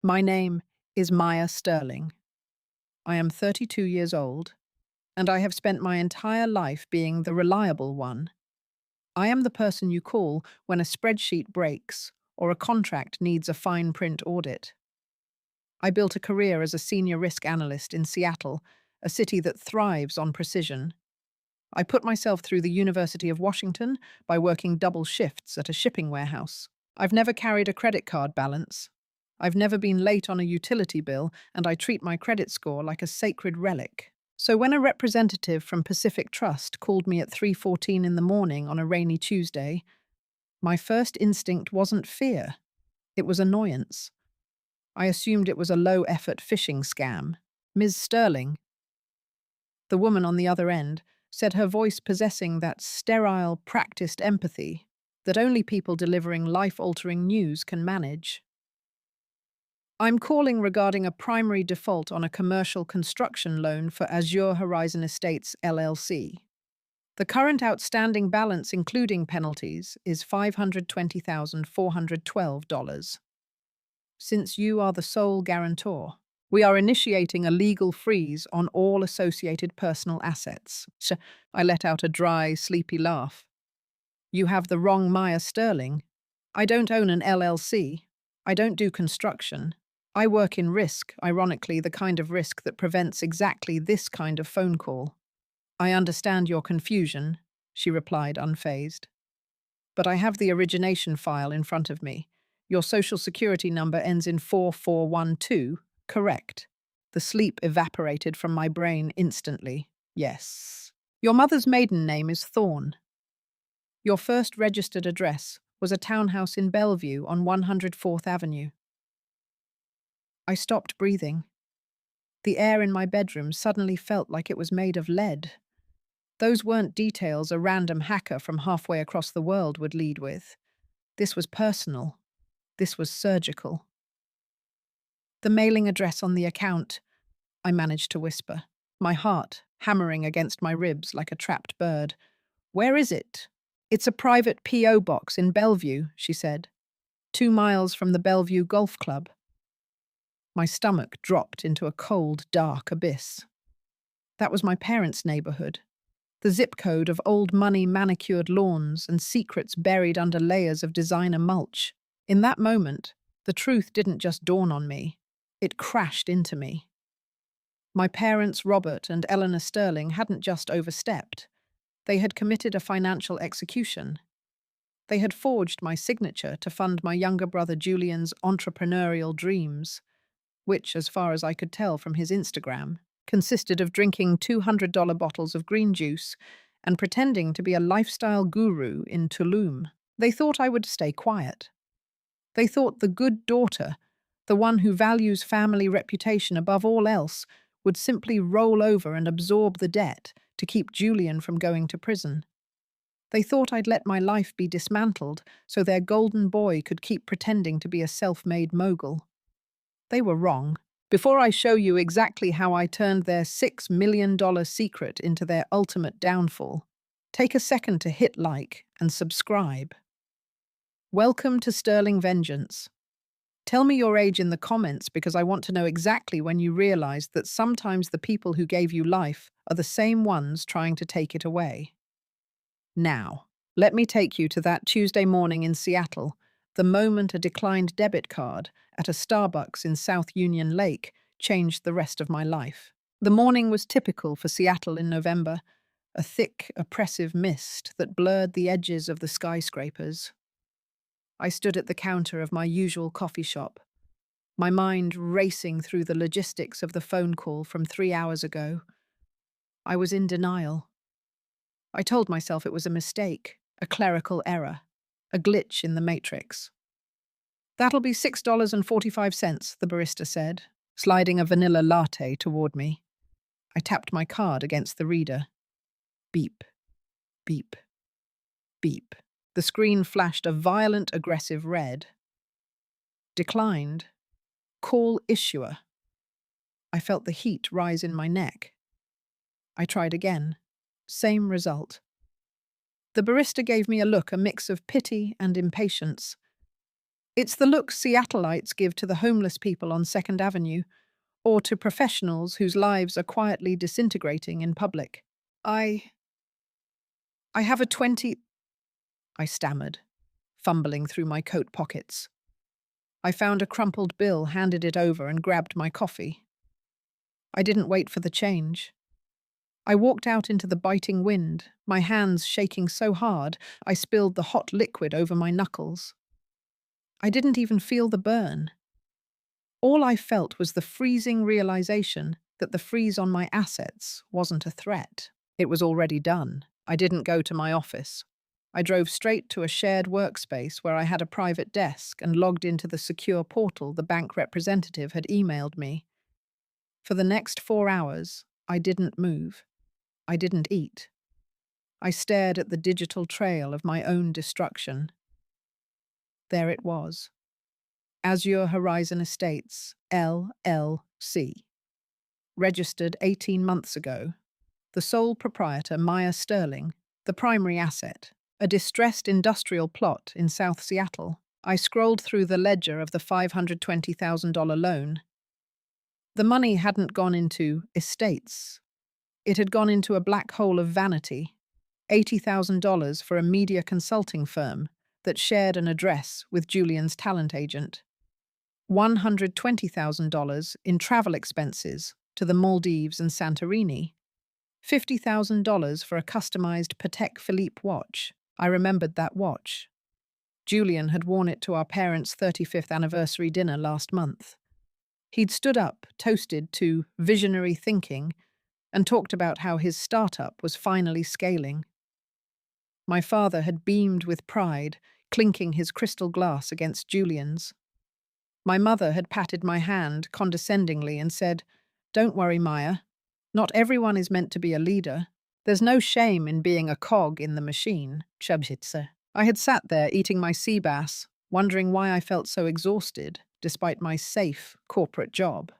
My name is Maya Sterling. I am 32 years old, and I have spent my entire life being the reliable one. I am the person you call when a spreadsheet breaks or a contract needs a fine print audit. I built a career as a senior risk analyst in Seattle, a city that thrives on precision. I put myself through the University of Washington by working double shifts at a shipping warehouse. I've never carried a credit card balance. I've never been late on a utility bill, and I treat my credit score like a sacred relic. So when a representative from Pacific Trust called me at 3:14 in the morning on a rainy Tuesday, my first instinct wasn't fear. It was annoyance. I assumed it was a low-effort phishing scam. Ms. Sterling, the woman on the other end, said, her voice possessing that sterile, practiced empathy that only people delivering life-altering news can manage. I'm calling regarding a primary default on a commercial construction loan for Azure Horizon Estates LLC. The current outstanding balance, including penalties, is $520,412. Since you are the sole guarantor, we are initiating a legal freeze on all associated personal assets. I let out a dry, sleepy laugh. You have the wrong Maya Sterling. I don't own an LLC. I don't do construction. I work in risk, ironically, the kind of risk that prevents exactly this kind of phone call. I understand your confusion, she replied, unfazed. But I have the origination file in front of me. Your social security number ends in 4412, correct. The sleep evaporated from my brain instantly. Yes. Your mother's maiden name is Thorne. Your first registered address was a townhouse in Bellevue on 104th Avenue. I stopped breathing. The air in my bedroom suddenly felt like it was made of lead. Those weren't details a random hacker from halfway across the world would lead with. This was personal. This was surgical. The mailing address on the account, I managed to whisper, my heart hammering against my ribs like a trapped bird. Where is it? It's a private P.O. box in Bellevue, she said. 2 miles from the Bellevue Golf Club. My stomach dropped into a cold, dark abyss. That was my parents' neighborhood. The zip code of old money manicured lawns and secrets buried under layers of designer mulch. In that moment, the truth didn't just dawn on me. It crashed into me. My parents, Robert and Eleanor Sterling, hadn't just overstepped. They had committed a financial execution. They had forged my signature to fund my younger brother Julian's entrepreneurial dreams, which, as far as I could tell from his Instagram, consisted of drinking $200 bottles of green juice and pretending to be a lifestyle guru in Tulum. They thought I would stay quiet. They thought the good daughter, the one who values family reputation above all else, would simply roll over and absorb the debt to keep Julian from going to prison. They thought I'd let my life be dismantled so their golden boy could keep pretending to be a self-made mogul. They were wrong. Before I show you exactly how I turned their $6 million secret into their ultimate downfall, take a second to hit like and subscribe. Welcome to Sterling Vengeance. Tell me your age in the comments because I want to know exactly when you realized that sometimes the people who gave you life are the same ones trying to take it away. Now, let me take you to that Tuesday morning in Seattle, the moment a declined debit card at a Starbucks in South Union Lake changed the rest of my life. The morning was typical for Seattle in November, a thick, oppressive mist that blurred the edges of the skyscrapers. I stood at the counter of my usual coffee shop, my mind racing through the logistics of the phone call from 3 hours ago. I was in denial. I told myself it was a mistake, a clerical error, a glitch in the matrix. That'll be $6.45, the barista said, sliding a vanilla latte toward me. I tapped my card against the reader. Beep, beep, beep. The screen flashed a violent, aggressive red. Declined. Call issuer. I felt the heat rise in my neck. I tried again. Same result. The barista gave me a look, a mix of pity and impatience. It's the look Seattleites give to the homeless people on 2nd Avenue, or to professionals whose lives are quietly disintegrating in public. I have a 20, I stammered, fumbling through my coat pockets. I found a crumpled bill, handed it over, and grabbed my coffee. I didn't wait for the change. I walked out into the biting wind, my hands shaking so hard I spilled the hot liquid over my knuckles. I didn't even feel the burn. All I felt was the freezing realization that the freeze on my assets wasn't a threat. It was already done. I didn't go to my office. I drove straight to a shared workspace where I had a private desk and logged into the secure portal the bank representative had emailed me. For the next 4 hours, I didn't move. I didn't eat. I stared at the digital trail of my own destruction. There it was. Azure Horizon Estates, LLC. Registered 18 months ago. The sole proprietor, Maya Sterling. The primary asset, a distressed industrial plot in South Seattle. I scrolled through the ledger of the $520,000 loan. The money hadn't gone into estates. It had gone into a black hole of vanity. $80,000 for a media consulting firm that shared an address with Julian's talent agent. $120,000 in travel expenses to the Maldives and Santorini. $50,000 for a customized Patek Philippe watch. I remembered that watch. Julian had worn it to our parents' 35th anniversary dinner last month. He'd stood up, toasted to visionary thinking, and talked about how his startup was finally scaling. My father had beamed with pride, clinking his crystal glass against Julian's. My mother had patted my hand condescendingly and said, "Don't worry, Maya. Not everyone is meant to be a leader. There's no shame in being a cog in the machine." I had sat there eating my sea bass, wondering why I felt so exhausted, despite my safe corporate job.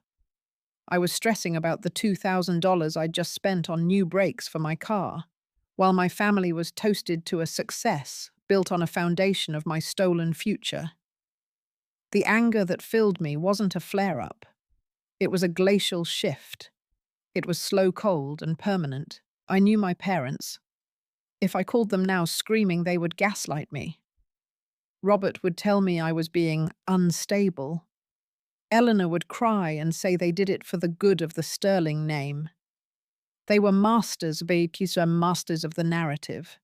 I was stressing about the $2,000 I'd just spent on new brakes for my car, while my family was toasted to a success built on a foundation of my stolen future. The anger that filled me wasn't a flare-up. It was a glacial shift. It was slow, cold, and permanent. I knew my parents. If I called them now screaming, they would gaslight me. Robert would tell me I was being unstable. Eleanor would cry and say they did it for the good of the Sterling name. They were masters of the narrative.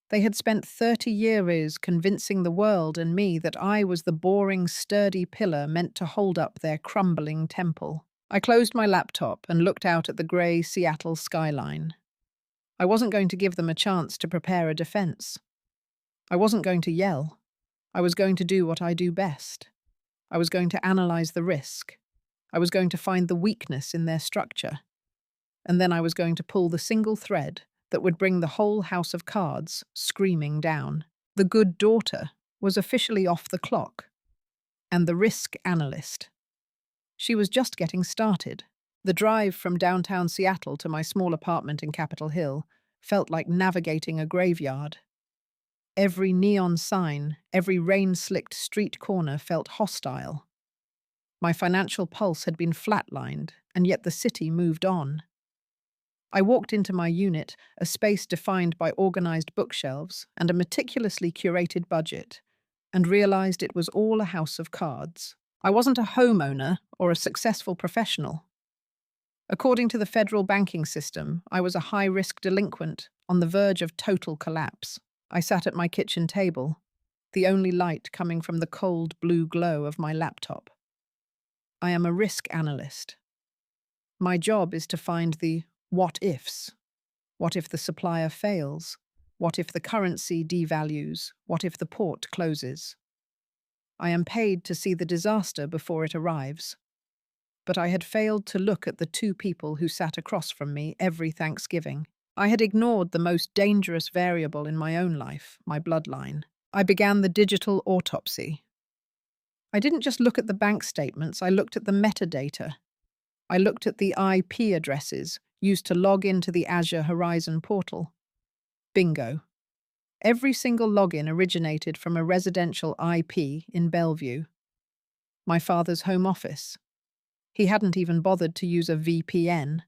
They had spent 30 years convincing the world and me that I was the boring, sturdy pillar meant to hold up their crumbling temple. I closed my laptop and looked out at the grey Seattle skyline. I wasn't going to give them a chance to prepare a defense. I wasn't going to yell. I was going to do what I do best. I was going to analyze the risk. I was going to find the weakness in their structure. And then I was going to pull the single thread that would bring the whole house of cards screaming down. The good daughter was officially off the clock. And the Risk Analyst. She was just getting started. The drive from downtown Seattle to my small apartment in Capitol Hill felt like navigating a graveyard. Every neon sign, every rain-slicked street corner felt hostile. My financial pulse had been flatlined, and yet the city moved on. I walked into my unit, a space defined by organized bookshelves and a meticulously curated budget, and realized it was all a house of cards. I wasn't a homeowner or a successful professional. According to the federal banking system, I was a high-risk delinquent on the verge of total collapse. I sat at my kitchen table, the only light coming from the cold blue glow of my laptop. I am a risk analyst. My job is to find the what-ifs. What if the supplier fails? What if the currency devalues? What if the port closes? I am paid to see the disaster before it arrives. But I had failed to look at the two people who sat across from me every Thanksgiving. I had ignored the most dangerous variable in my own life, my bloodline. I began the digital autopsy. I didn't just look at the bank statements, I looked at the metadata. I looked at the IP addresses used to log into the Azure Horizon portal. Bingo. Every single login originated from a residential IP in Bellevue, my father's home office. He hadn't even bothered to use a VPN.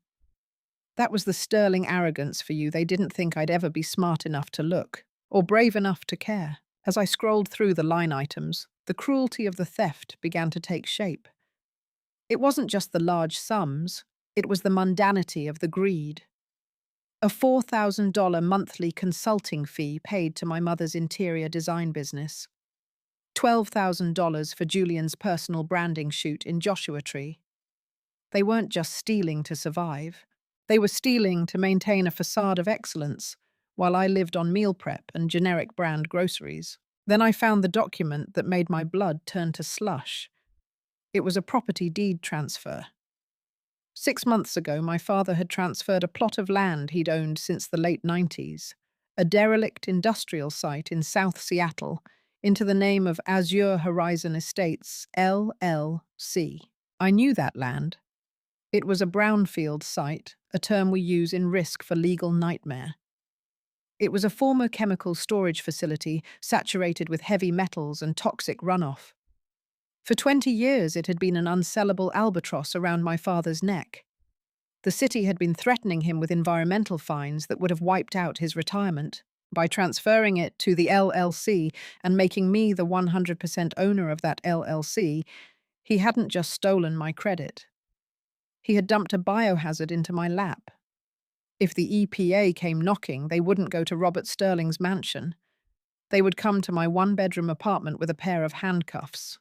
That was the sterling arrogance for you. They didn't think I'd ever be smart enough to look, or brave enough to care. As I scrolled through the line items, the cruelty of the theft began to take shape. It wasn't just the large sums, it was the mundanity of the greed. A $4,000 monthly consulting fee paid to my mother's interior design business. $12,000 for Julian's personal branding shoot in Joshua Tree. They weren't just stealing to survive. They were stealing to maintain a facade of excellence, while I lived on meal prep and generic brand groceries. Then I found the document that made my blood turn to slush. It was a property deed transfer. 6 months ago, my father had transferred a plot of land he'd owned since the late 90s, a derelict industrial site in South Seattle, into the name of Azure Horizon Estates, LLC. I knew that land. It was a brownfield site, a term we use in Risk for legal nightmare. It was a former chemical storage facility saturated with heavy metals and toxic runoff. For 20 years, it had been an unsellable albatross around my father's neck. The city had been threatening him with environmental fines that would have wiped out his retirement. By transferring it to the LLC and making me the 100% owner of that LLC, he hadn't just stolen my credit. He had dumped a biohazard into my lap. If the EPA came knocking, they wouldn't go to Robert Sterling's mansion. They would come to my one-bedroom apartment with a pair of handcuffs.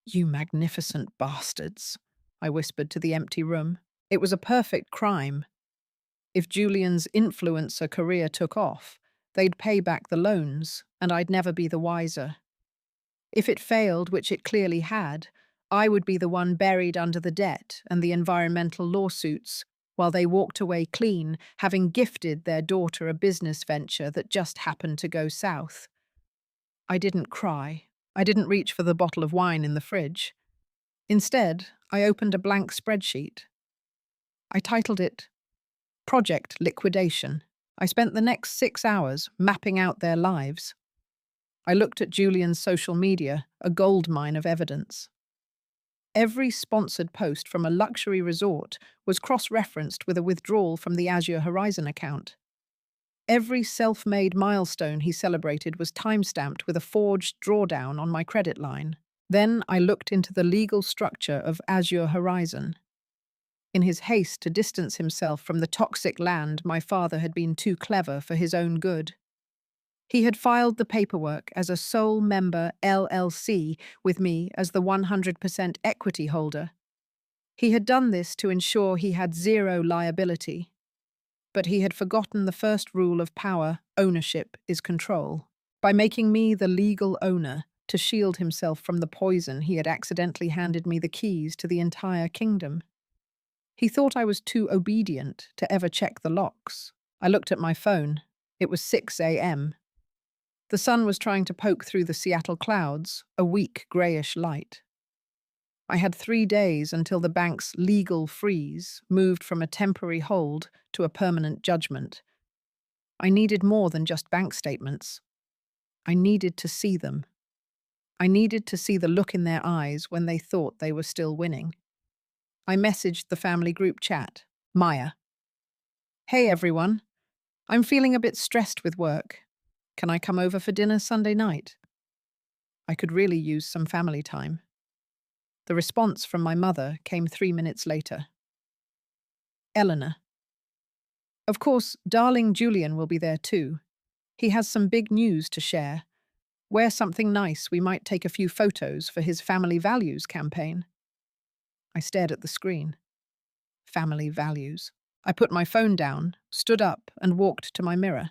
"You magnificent bastards," I whispered to the empty room. It was a perfect crime. If Julian's influencer career took off, they'd pay back the loans, and I'd never be the wiser. If it failed, which it clearly had, I would be the one buried under the debt and the environmental lawsuits, while they walked away clean, having gifted their daughter a business venture that just happened to go south. I didn't cry. I didn't reach for the bottle of wine in the fridge. Instead, I opened a blank spreadsheet. I titled it Project Liquidation. I spent the next 6 hours mapping out their lives. I looked at Julian's social media, a goldmine of evidence. Every sponsored post from a luxury resort was cross-referenced with a withdrawal from the Azure Horizon account. Every self-made milestone he celebrated was time-stamped with a forged drawdown on my credit line. Then I looked into the legal structure of Azure Horizon. In his haste to distance himself from the toxic land, my father had been too clever for his own good. He had filed the paperwork as a sole member LLC with me as the 100% equity holder. He had done this to ensure he had zero liability. But he had forgotten the first rule of power: ownership is control. By making me the legal owner, to shield himself from the poison, he had accidentally handed me the keys to the entire kingdom. He thought I was too obedient to ever check the locks. I looked at my phone. It was 6 a.m. The sun was trying to poke through the Seattle clouds, a weak greyish light. I had 3 days until the bank's legal freeze moved from a temporary hold to a permanent judgment. I needed more than just bank statements. I needed to see them. I needed to see the look in their eyes when they thought they were still winning. I messaged the family group chat. Maya. "Hey everyone. I'm feeling a bit stressed with work. Can I come over for dinner Sunday night?" I could really use some family time. The response from my mother came 3 minutes later. Eleanor. "Of course, darling Julian will be there too. He has some big news to share. Wear something nice. We might take a few photos for his family values campaign." I stared at the screen. Family values. I put my phone down, stood up, and walked to my mirror.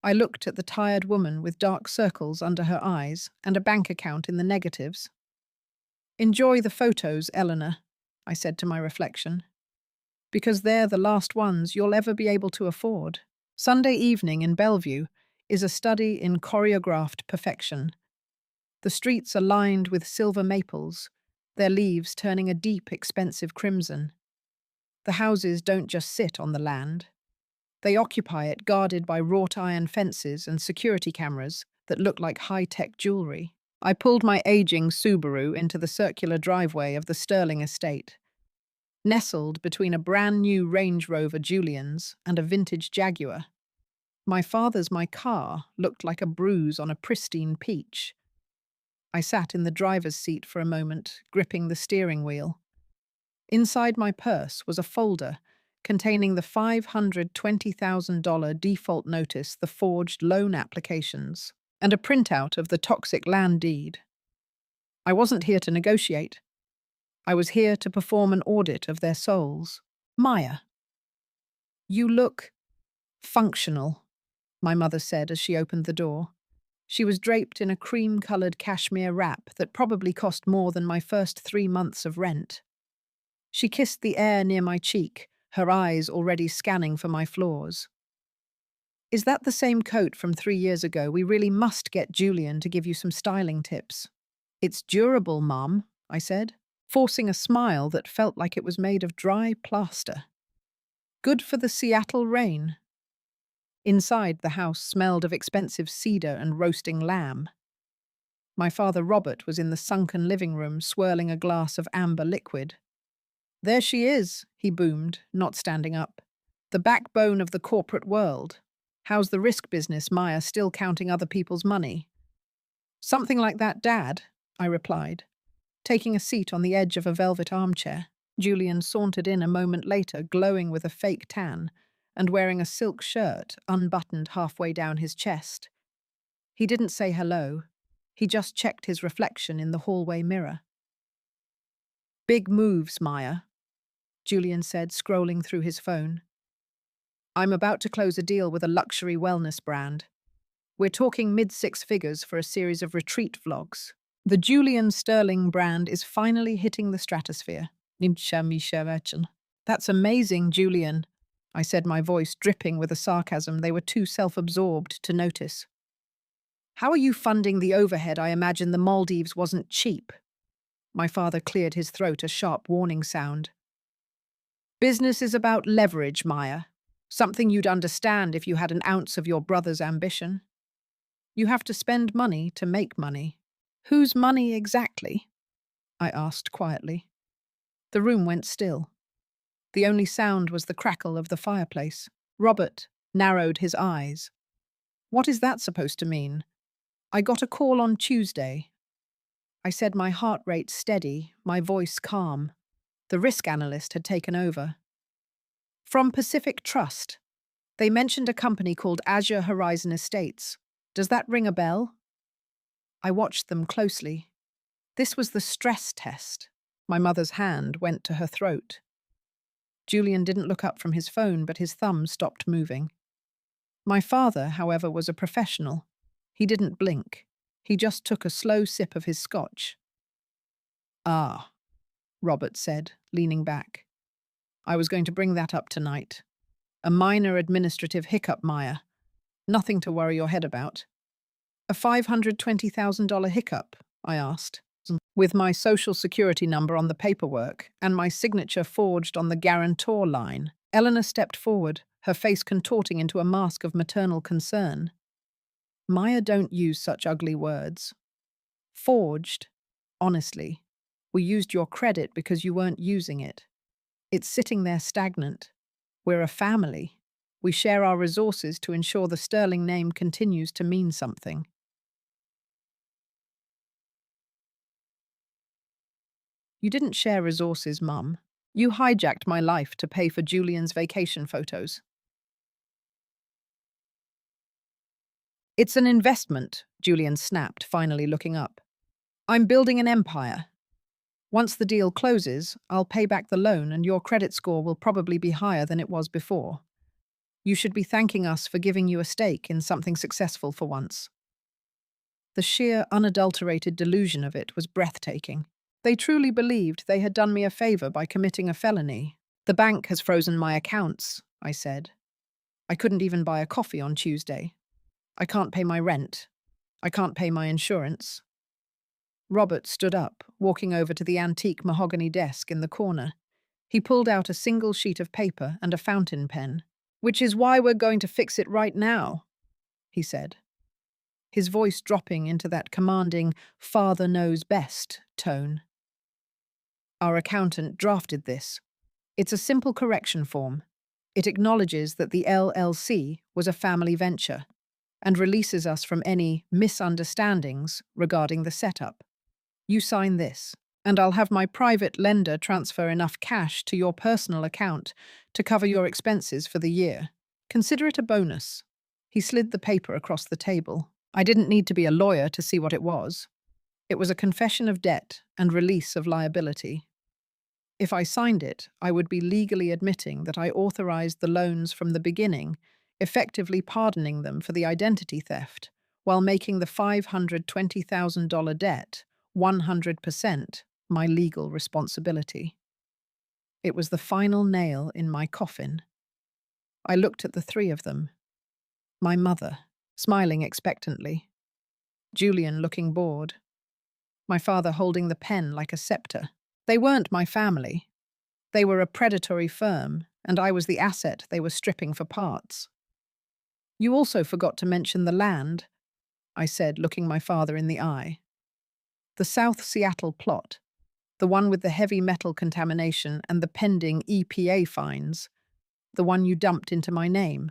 I looked at the tired woman with dark circles under her eyes and a bank account in the negatives. "Enjoy the photos, Eleanor," I said to my reflection, "because they're the last ones you'll ever be able to afford." Sunday evening in Bellevue is a study in choreographed perfection. The streets are lined with silver maples, their leaves turning a deep, expensive crimson. The houses don't just sit on the land. They occupy it guarded by wrought iron fences and security cameras that look like high-tech jewelry. I pulled my aging Subaru into the circular driveway of the Sterling estate. Nestled between a brand-new Range Rover Julian's and a vintage Jaguar, my car looked like a bruise on a pristine peach. I sat in the driver's seat for a moment, gripping the steering wheel. Inside my purse was a folder containing the $520,000 default notice, the forged loan applications, and a printout of the toxic land deed. I wasn't here to negotiate. I was here to perform an audit of their souls. Maya, you look functional, my mother said as she opened the door. She was draped in a cream-colored cashmere wrap that probably cost more than my first 3 months of rent. She kissed the air near my cheek, her eyes already scanning for my flaws. Is that the same coat from 3 years ago? We really must get Julian to give you some styling tips. It's durable, Mum, I said, forcing a smile that felt like it was made of dry plaster. Good for the Seattle rain. Inside, the house smelled of expensive cedar and roasting lamb. My father Robert was in the sunken living room swirling a glass of amber liquid. There she is, he boomed, not standing up. The backbone of the corporate world. How's the risk business, Maya, still counting other people's money? Something like that, Dad, I replied, taking a seat on the edge of a velvet armchair. Julian sauntered in a moment later, glowing with a fake tan, and wearing a silk shirt unbuttoned halfway down his chest. He didn't say hello. He just checked his reflection in the hallway mirror. Big moves, Maya, Julian said, scrolling through his phone. I'm about to close a deal with a luxury wellness brand. We're talking mid-six figures for a series of retreat vlogs. The Julian Sterling brand is finally hitting the stratosphere. That's amazing, Julian, I said, my voice dripping with a sarcasm they were too self-absorbed to notice. How are you funding the overhead? I imagine the Maldives wasn't cheap. My father cleared his throat, a sharp warning sound. Business is about leverage, Maya. Something you'd understand if you had an ounce of your brother's ambition. You have to spend money to make money. Whose money exactly? I asked quietly. The room went still. The only sound was the crackle of the fireplace. Robert narrowed his eyes. What is that supposed to mean? I got a call on Tuesday. I said, my heart rate steady, my voice calm. The Risk Analyst had taken over. From Pacific Trust. They mentioned a company called Azure Horizon Estates. Does that ring a bell? I watched them closely. This was the stress test. My mother's hand went to her throat. Julian didn't look up from his phone, but his thumb stopped moving. My father, however, was a professional. He didn't blink. He just took a slow sip of his scotch. Ah, Robert said, leaning back. I was going to bring that up tonight. A minor administrative hiccup, Maya. Nothing to worry your head about. A $520,000 hiccup, I asked, with my social security number on the paperwork and my signature forged on the guarantor line. Eleanor stepped forward, her face contorting into a mask of maternal concern. Maya, don't use such ugly words. Forged? Honestly, we used your credit because you weren't using it. It's sitting there stagnant. We're a family. We share our resources to ensure the Sterling name continues to mean something. You didn't share resources, Mum. You hijacked my life to pay for Julian's vacation photos. It's an investment, Julian snapped, finally looking up. I'm building an empire. Once the deal closes, I'll pay back the loan and your credit score will probably be higher than it was before. You should be thanking us for giving you a stake in something successful for once. The sheer, unadulterated delusion of it was breathtaking. They truly believed they had done me a favor by committing a felony. The bank has frozen my accounts, I said. I couldn't even buy a coffee on Tuesday. I can't pay my rent. I can't pay my insurance. Robert stood up, walking over to the antique mahogany desk in the corner. He pulled out a single sheet of paper and a fountain pen. Which is why we're going to fix it right now, he said, his voice dropping into that commanding father knows best tone. Our accountant drafted this. It's a simple correction form. It acknowledges that the LLC was a family venture and releases us from any misunderstandings regarding the setup. You sign this, and I'll have my private lender transfer enough cash to your personal account to cover your expenses for the year. Consider it a bonus. He slid the paper across the table. I didn't need to be a lawyer to see what it was. It was a confession of debt and release of liability. If I signed it, I would be legally admitting that I authorized the loans from the beginning, effectively pardoning them for the identity theft, while making the $520,000 debt 100% my legal responsibility. It was the final nail in my coffin. I looked at the three of them. My mother, smiling expectantly. Julian looking bored. My father holding the pen like a scepter. They weren't my family. They were a predatory firm, and I was the asset they were stripping for parts. You also forgot to mention the land, I said, looking my father in the eye. The South Seattle plot, the one with the heavy metal contamination and the pending EPA fines, the one you dumped into my name.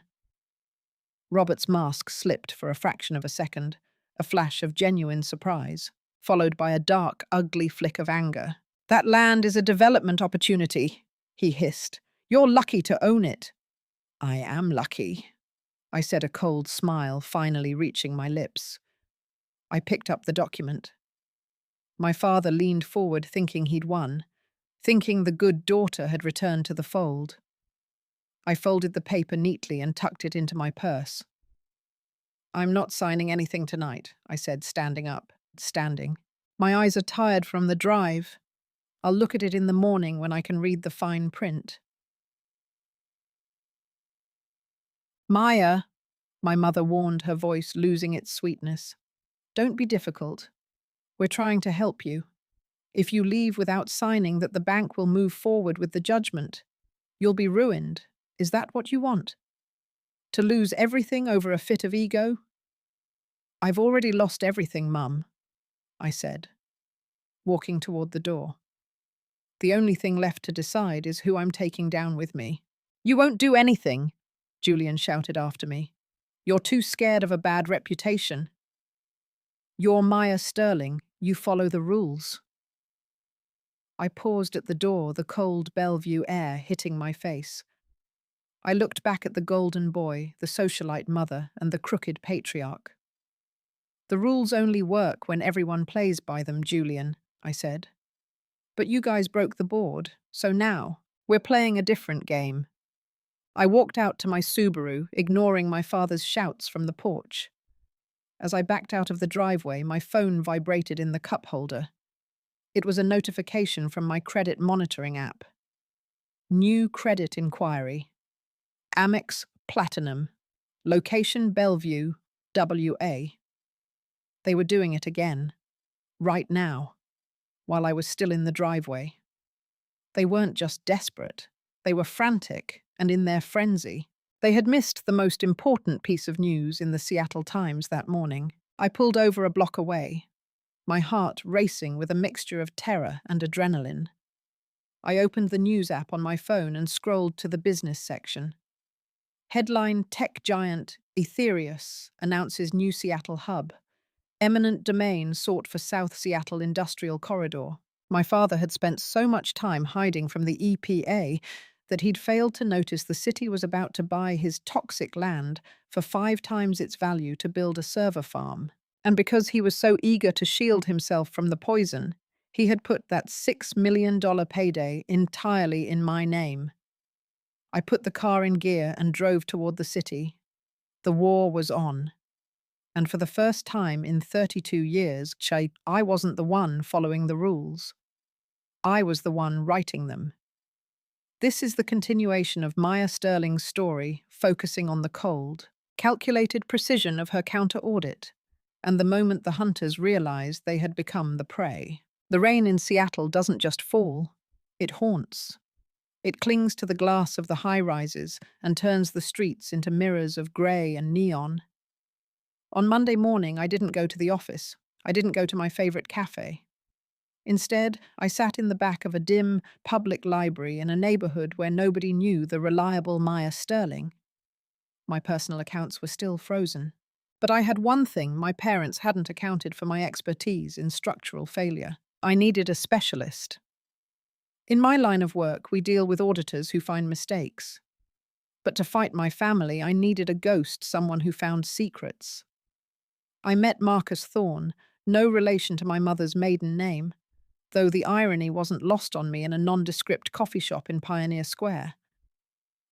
Robert's mask slipped for a fraction of a second, a flash of genuine surprise, followed by a dark, ugly flick of anger. That land is a development opportunity, he hissed. You're lucky to own it. I am lucky, I said, a cold smile finally reaching my lips. I picked up the document. My father leaned forward thinking he'd won, thinking the good daughter had returned to the fold. I folded the paper neatly and tucked it into my purse. I'm not signing anything tonight, I said, standing up. My eyes are tired from the drive. I'll look at it in the morning when I can read the fine print. Maya, my mother warned, her voice losing its sweetness. Don't be difficult. We're trying to help you. If you leave without signing that the bank will move forward with the judgment, you'll be ruined. Is that what you want? To lose everything over a fit of ego? I've already lost everything, Mum, I said, walking toward the door. The only thing left to decide is who I'm taking down with me. You won't do anything, Julian shouted after me. You're too scared of a bad reputation. You're Maya Sterling. You follow the rules. I paused at the door, the cold Bellevue air hitting my face. I looked back at the golden boy, the socialite mother, and the crooked patriarch. The rules only work when everyone plays by them, Julian, I said. But you guys broke the board, so now we're playing a different game. I walked out to my Subaru, ignoring my father's shouts from the porch. As I backed out of the driveway, my phone vibrated in the cup holder. It was a notification from my credit monitoring app. New credit inquiry. Amex Platinum. Location Bellevue, WA. They were doing it again. Right now. While I was still in the driveway. They weren't just desperate. They were frantic, and in their frenzy. They had missed the most important piece of news in the Seattle Times that morning. I pulled over a block away, my heart racing with a mixture of terror and adrenaline. I opened the news app on my phone and scrolled to the business section. Headline: Tech giant Ethereus announces new Seattle hub. Eminent domain sought for South Seattle Industrial Corridor. My father had spent so much time hiding from the EPA that he'd failed to notice the city was about to buy his toxic land for 5 times its value to build a server farm. And because he was so eager to shield himself from the poison, he had put that $6 million payday entirely in my name. I put the car in gear and drove toward the city. The war was on. And for the first time in 32 years, I wasn't the one following the rules. I was the one writing them. This is the continuation of Maya Sterling's story, focusing on the cold, calculated precision of her counter-audit, and the moment the hunters realized they had become the prey. The rain in Seattle doesn't just fall, it haunts. It clings to the glass of the high-rises and turns the streets into mirrors of grey and neon. On Monday morning, I didn't go to the office. I didn't go to my favorite cafe. Instead, I sat in the back of a dim, public library in a neighborhood where nobody knew the reliable Maya Sterling. My personal accounts were still frozen. But I had one thing my parents hadn't accounted for: my expertise in structural failure. I needed a specialist. In my line of work, we deal with auditors who find mistakes. But to fight my family, I needed a ghost, someone who found secrets. I met Marcus Thorne, no relation to my mother's maiden name, though the irony wasn't lost on me in a nondescript coffee shop in Pioneer Square.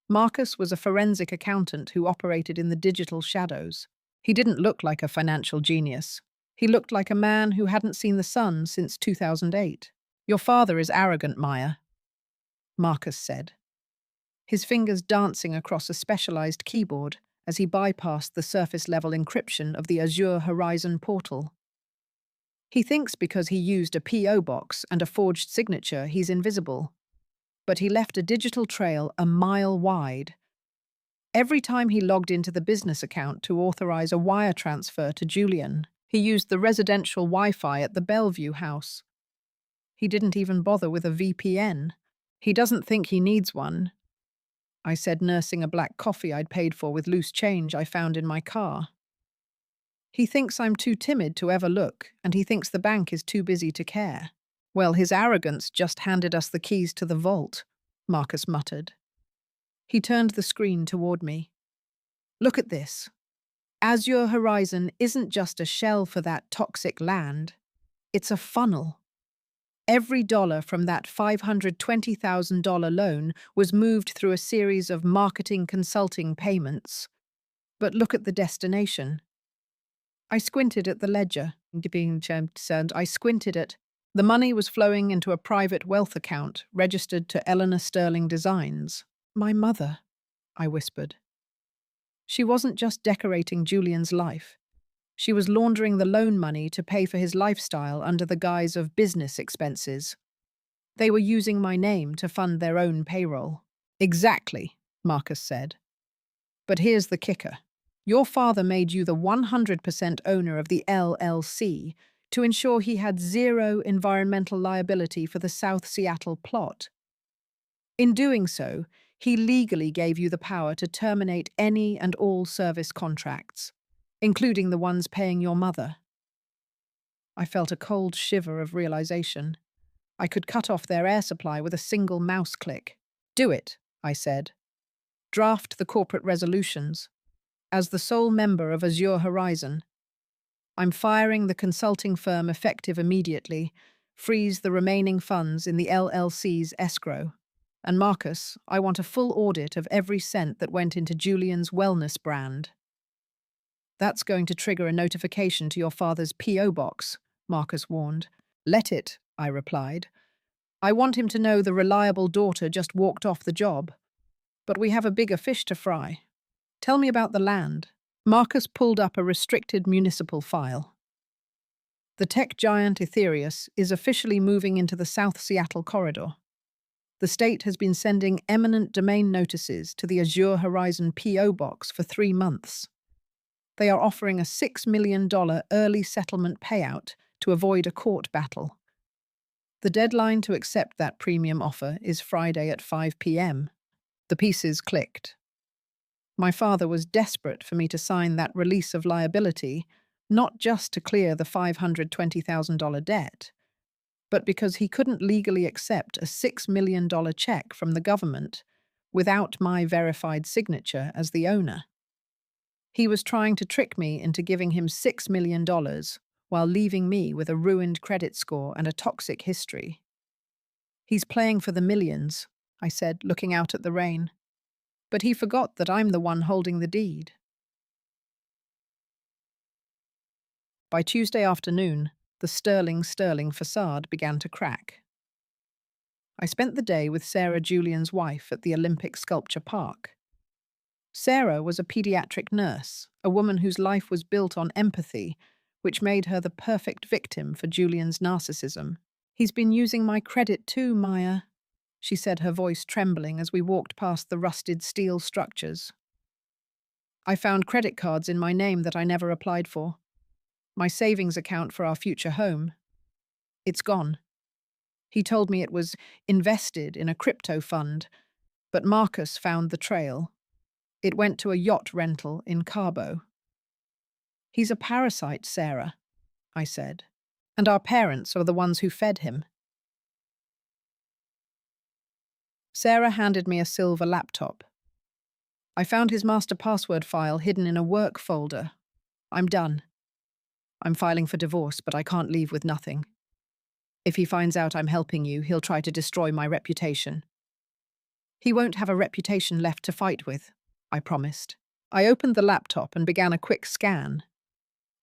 Marcus was a forensic accountant who operated in the digital shadows. He didn't look like a financial genius. He looked like a man who hadn't seen the sun since 2008. "Your father is arrogant, Maya," Marcus said, his fingers dancing across a specialized keyboard as he bypassed the surface-level encryption of the Azure Horizon portal. "He thinks because he used a P.O. box and a forged signature, he's invisible. But he left a digital trail a mile wide. Every time he logged into the business account to authorize a wire transfer to Julian, he used the residential Wi-Fi at the Bellevue house. He didn't even bother with a VPN. He doesn't think he needs one," I said, nursing a black coffee I'd paid for with loose change I found in my car. "He thinks I'm too timid to ever look, and he thinks the bank is too busy to care." "Well, his arrogance just handed us the keys to the vault," Marcus muttered. He turned the screen toward me. "Look at this. Azure Horizon isn't just a shell for that toxic land. It's a funnel. Every dollar from that $520,000 loan was moved through a series of marketing consulting payments. But look at the destination." I squinted at the ledger. The money was flowing into a private wealth account registered to Eleanor Sterling Designs. "My mother," I whispered. She wasn't just decorating Julian's life. She was laundering the loan money to pay for his lifestyle under the guise of business expenses. They were using my name to fund their own payroll. "Exactly," Marcus said. "But here's the kicker. Your father made you the 100% owner of the LLC to ensure he had zero environmental liability for the South Seattle plot. In doing so, he legally gave you the power to terminate any and all service contracts, including the ones paying your mother." I felt a cold shiver of realization. I could cut off their air supply with a single mouse click. "Do it," I said. "Draft the corporate resolutions. As the sole member of Azure Horizon, I'm firing the consulting firm effective immediately. Freeze the remaining funds in the LLC's escrow. And Marcus, I want a full audit of every cent that went into Julian's wellness brand." "That's going to trigger a notification to your father's P.O. box," Marcus warned. "Let it," I replied. "I want him to know the reliable daughter just walked off the job. But we have a bigger fish to fry. Tell me about the land." Marcus pulled up a restricted municipal file. "The tech giant Ethereus is officially moving into the South Seattle corridor. The state has been sending eminent domain notices to the Azure Horizon P.O. box for 3 months. They are offering a $6 million early settlement payout to avoid a court battle. The deadline to accept that premium offer is Friday at 5 p.m. The pieces clicked. My father was desperate for me to sign that release of liability, not just to clear the $520,000 debt, but because he couldn't legally accept a $6 million check from the government without my verified signature as the owner. He was trying to trick me into giving him $6 million while leaving me with a ruined credit score and a toxic history. "He's playing for the millions," I said, looking out at the rain. "But he forgot that I'm the one holding the deed." By Tuesday afternoon, the sterling facade began to crack. I spent the day with Sarah, Julian's wife, at the Olympic Sculpture Park. Sarah was a pediatric nurse, a woman whose life was built on empathy, which made her the perfect victim for Julian's narcissism. "He's been using my credit too, Maya," she said, her voice trembling as we walked past the rusted steel structures. I found credit cards in my name that I never applied for. My savings account for our future home. It's gone. He told me it was invested in a crypto fund, but Marcus found the trail. It went to a yacht rental in Cabo. He's a parasite, Sarah, I said, and our parents are the ones who fed him. Sarah handed me a silver laptop. I found his master password file hidden in a work folder. I'm done. I'm filing for divorce, but I can't leave with nothing. If he finds out I'm helping you, he'll try to destroy my reputation. He won't have a reputation left to fight with, I promised. I opened the laptop and began a quick scan.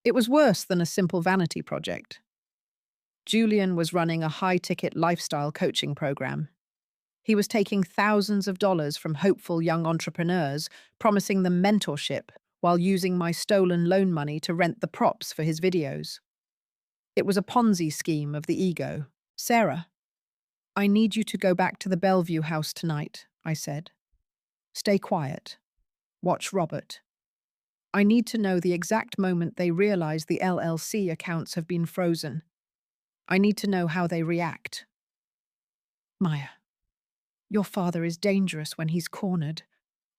It was worse than a simple vanity project. Julian was running a high-ticket lifestyle coaching program. He was taking thousands of dollars from hopeful young entrepreneurs, promising them mentorship while using my stolen loan money to rent the props for his videos. It was a Ponzi scheme of the ego. Sarah, I need you to go back to the Bellevue house tonight, I said. Stay quiet. Watch Robert. I need to know the exact moment they realize the LLC accounts have been frozen. I need to know how they react. Maya, your father is dangerous when he's cornered,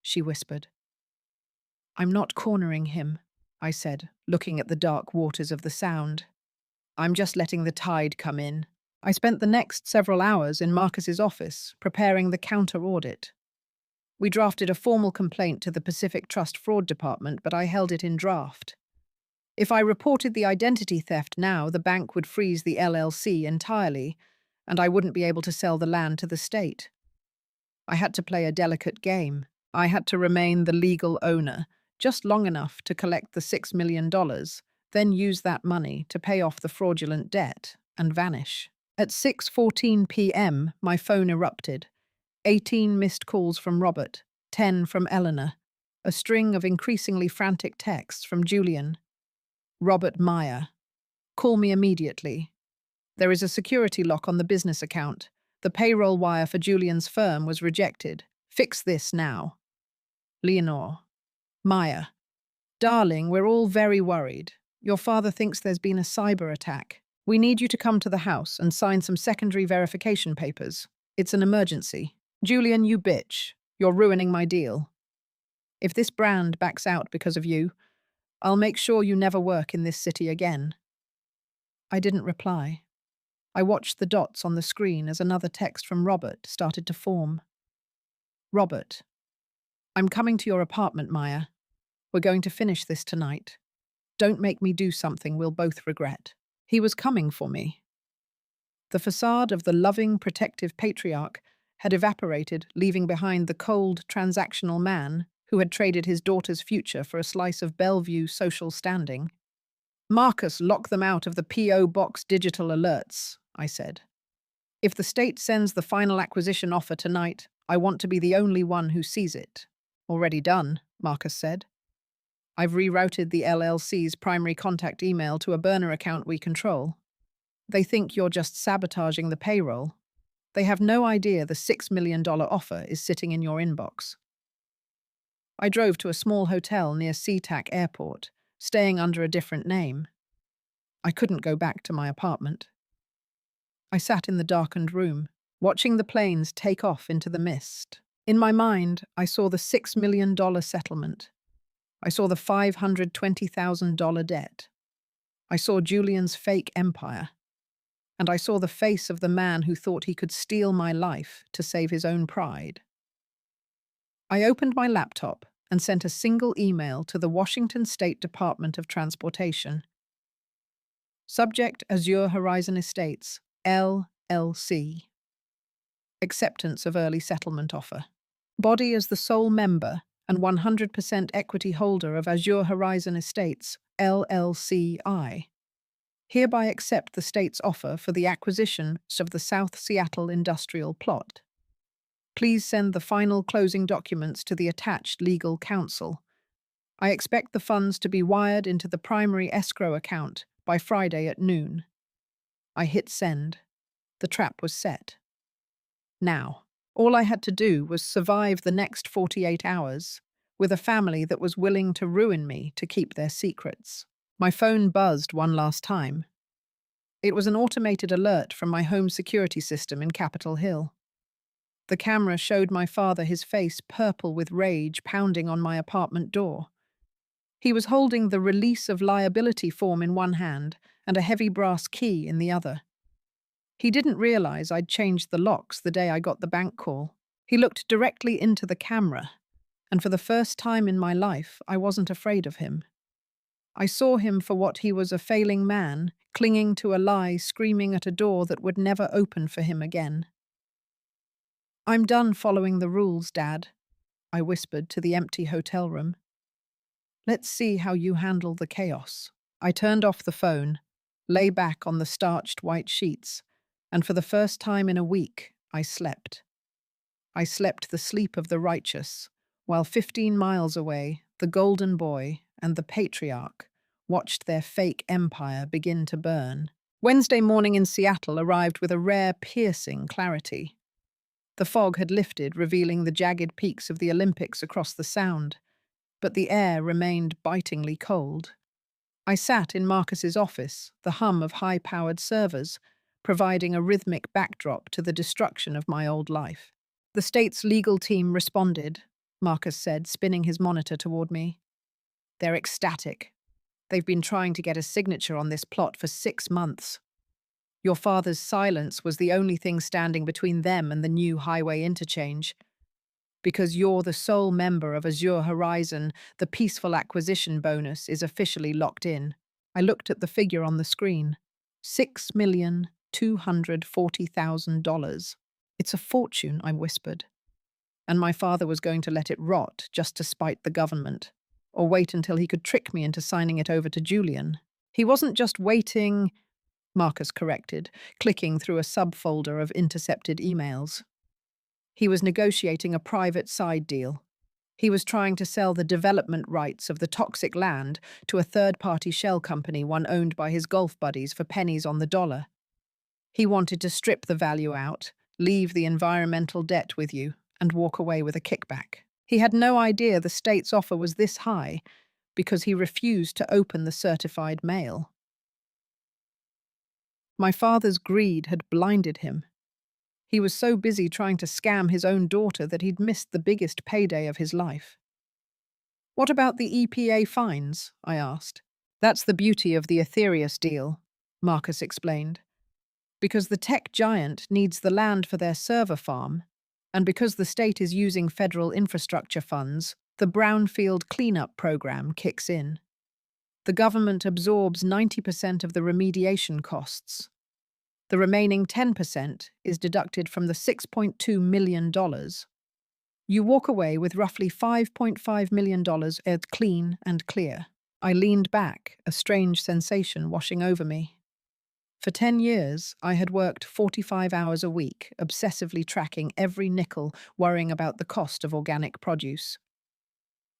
she whispered. I'm not cornering him, I said, looking at the dark waters of the Sound. I'm just letting the tide come in. I spent the next several hours in Marcus's office, preparing the counter-audit. We drafted a formal complaint to the Pacific Trust Fraud Department, but I held it in draft. If I reported the identity theft now, the bank would freeze the LLC entirely, and I wouldn't be able to sell the land to the state. I had to play a delicate game. I had to remain the legal owner, just long enough to collect the $6 million, then use that money to pay off the fraudulent debt and vanish. At 6:14 p.m., my phone erupted. 18 missed calls from Robert, 10 from Eleanor, a string of increasingly frantic texts from Julian. Robert Meyer. Call me immediately. There is a security lock on the business account. The payroll wire for Julian's firm was rejected. Fix this now. Leonore. Meyer. Darling, we're all very worried. Your father thinks there's been a cyber attack. We need you to come to the house and sign some secondary verification papers. It's an emergency. Julian, you bitch. You're ruining my deal. If this brand backs out because of you, I'll make sure you never work in this city again. I didn't reply. I watched the dots on the screen as another text from Robert started to form. Robert. I'm coming to your apartment, Maya. We're going to finish this tonight. Don't make me do something we'll both regret. He was coming for me. The facade of the loving, protective patriarch had evaporated, leaving behind the cold, transactional man who had traded his daughter's future for a slice of Bellevue social standing. Marcus, lock them out of the P.O. Box digital alerts, I said. If the state sends the final acquisition offer tonight, I want to be the only one who sees it. Already done, Marcus said. I've rerouted the LLC's primary contact email to a burner account we control. They think you're just sabotaging the payroll. They have no idea the $6 million offer is sitting in your inbox. I drove to a small hotel near SeaTac Airport, staying under a different name. I couldn't go back to my apartment. I sat in the darkened room, watching the planes take off into the mist. In my mind, I saw the $6 million settlement. I saw the $520,000 debt. I saw Julian's fake empire. And I saw the face of the man who thought he could steal my life to save his own pride. I opened my laptop and sent a single email to the Washington State Department of Transportation. Subject: Azure Horizon Estates, LLC. Acceptance of early settlement offer. Body as the sole member and 100% equity holder of Azure Horizon Estates, LLC. Hereby accept the state's offer for the acquisition of the South Seattle industrial plot. Please send the final closing documents to the attached legal counsel. I expect the funds to be wired into the primary escrow account by Friday at noon. I hit send. The trap was set. Now. All I had to do was survive the next 48 hours with a family that was willing to ruin me to keep their secrets. My phone buzzed one last time. It was an automated alert from my home security system in Capitol Hill. The camera showed my father, his face purple with rage, pounding on my apartment door. He was holding the release of liability form in one hand and a heavy brass key in the other. He didn't realize I'd changed the locks the day I got the bank call. He looked directly into the camera, and for the first time in my life, I wasn't afraid of him. I saw him for what he was, a failing man, clinging to a lie, screaming at a door that would never open for him again. "I'm done following the rules, Dad," I whispered to the empty hotel room. "Let's see how you handle the chaos." I turned off the phone, lay back on the starched white sheets, and for the first time in a week, I slept. I slept the sleep of the righteous, while 15 miles away, the golden boy and the patriarch watched their fake empire begin to burn. Wednesday morning in Seattle arrived with a rare, piercing clarity. The fog had lifted, revealing the jagged peaks of the Olympics across the Sound, but the air remained bitingly cold. I sat in Marcus's office, the hum of high-powered servers, providing a rhythmic backdrop to the destruction of my old life. "The state's legal team responded," Marcus said, spinning his monitor toward me. "They're ecstatic. They've been trying to get a signature on this plot for 6 months. Your father's silence was the only thing standing between them and the new highway interchange. Because you're the sole member of Azure Horizon, the peaceful acquisition bonus is officially locked in." I looked at the figure on the screen. $6,240,000. "It's a fortune," I whispered. And my father was going to let it rot just to spite the government, or wait until he could trick me into signing it over to Julian. He wasn't just waiting, Marcus corrected, clicking through a subfolder of intercepted emails. He was negotiating a private side deal. He was trying to sell the development rights of the toxic land to a third-party shell company, one owned by his golf buddies, for pennies on the dollar. He wanted to strip the value out, leave the environmental debt with you, and walk away with a kickback. He had no idea the state's offer was this high because he refused to open the certified mail. My father's greed had blinded him. He was so busy trying to scam his own daughter that he'd missed the biggest payday of his life. "What about the EPA fines?" I asked. "That's the beauty of the Ethereus deal," Marcus explained. "Because the tech giant needs the land for their server farm, and because the state is using federal infrastructure funds, the brownfield cleanup program kicks in. The government absorbs 90% of the remediation costs. The remaining 10% is deducted from the $6.2 million. You walk away with roughly $5.5 million clean and clear." I leaned back, a strange sensation washing over me. For 10 years, I had worked 45 hours a week, obsessively tracking every nickel, worrying about the cost of organic produce.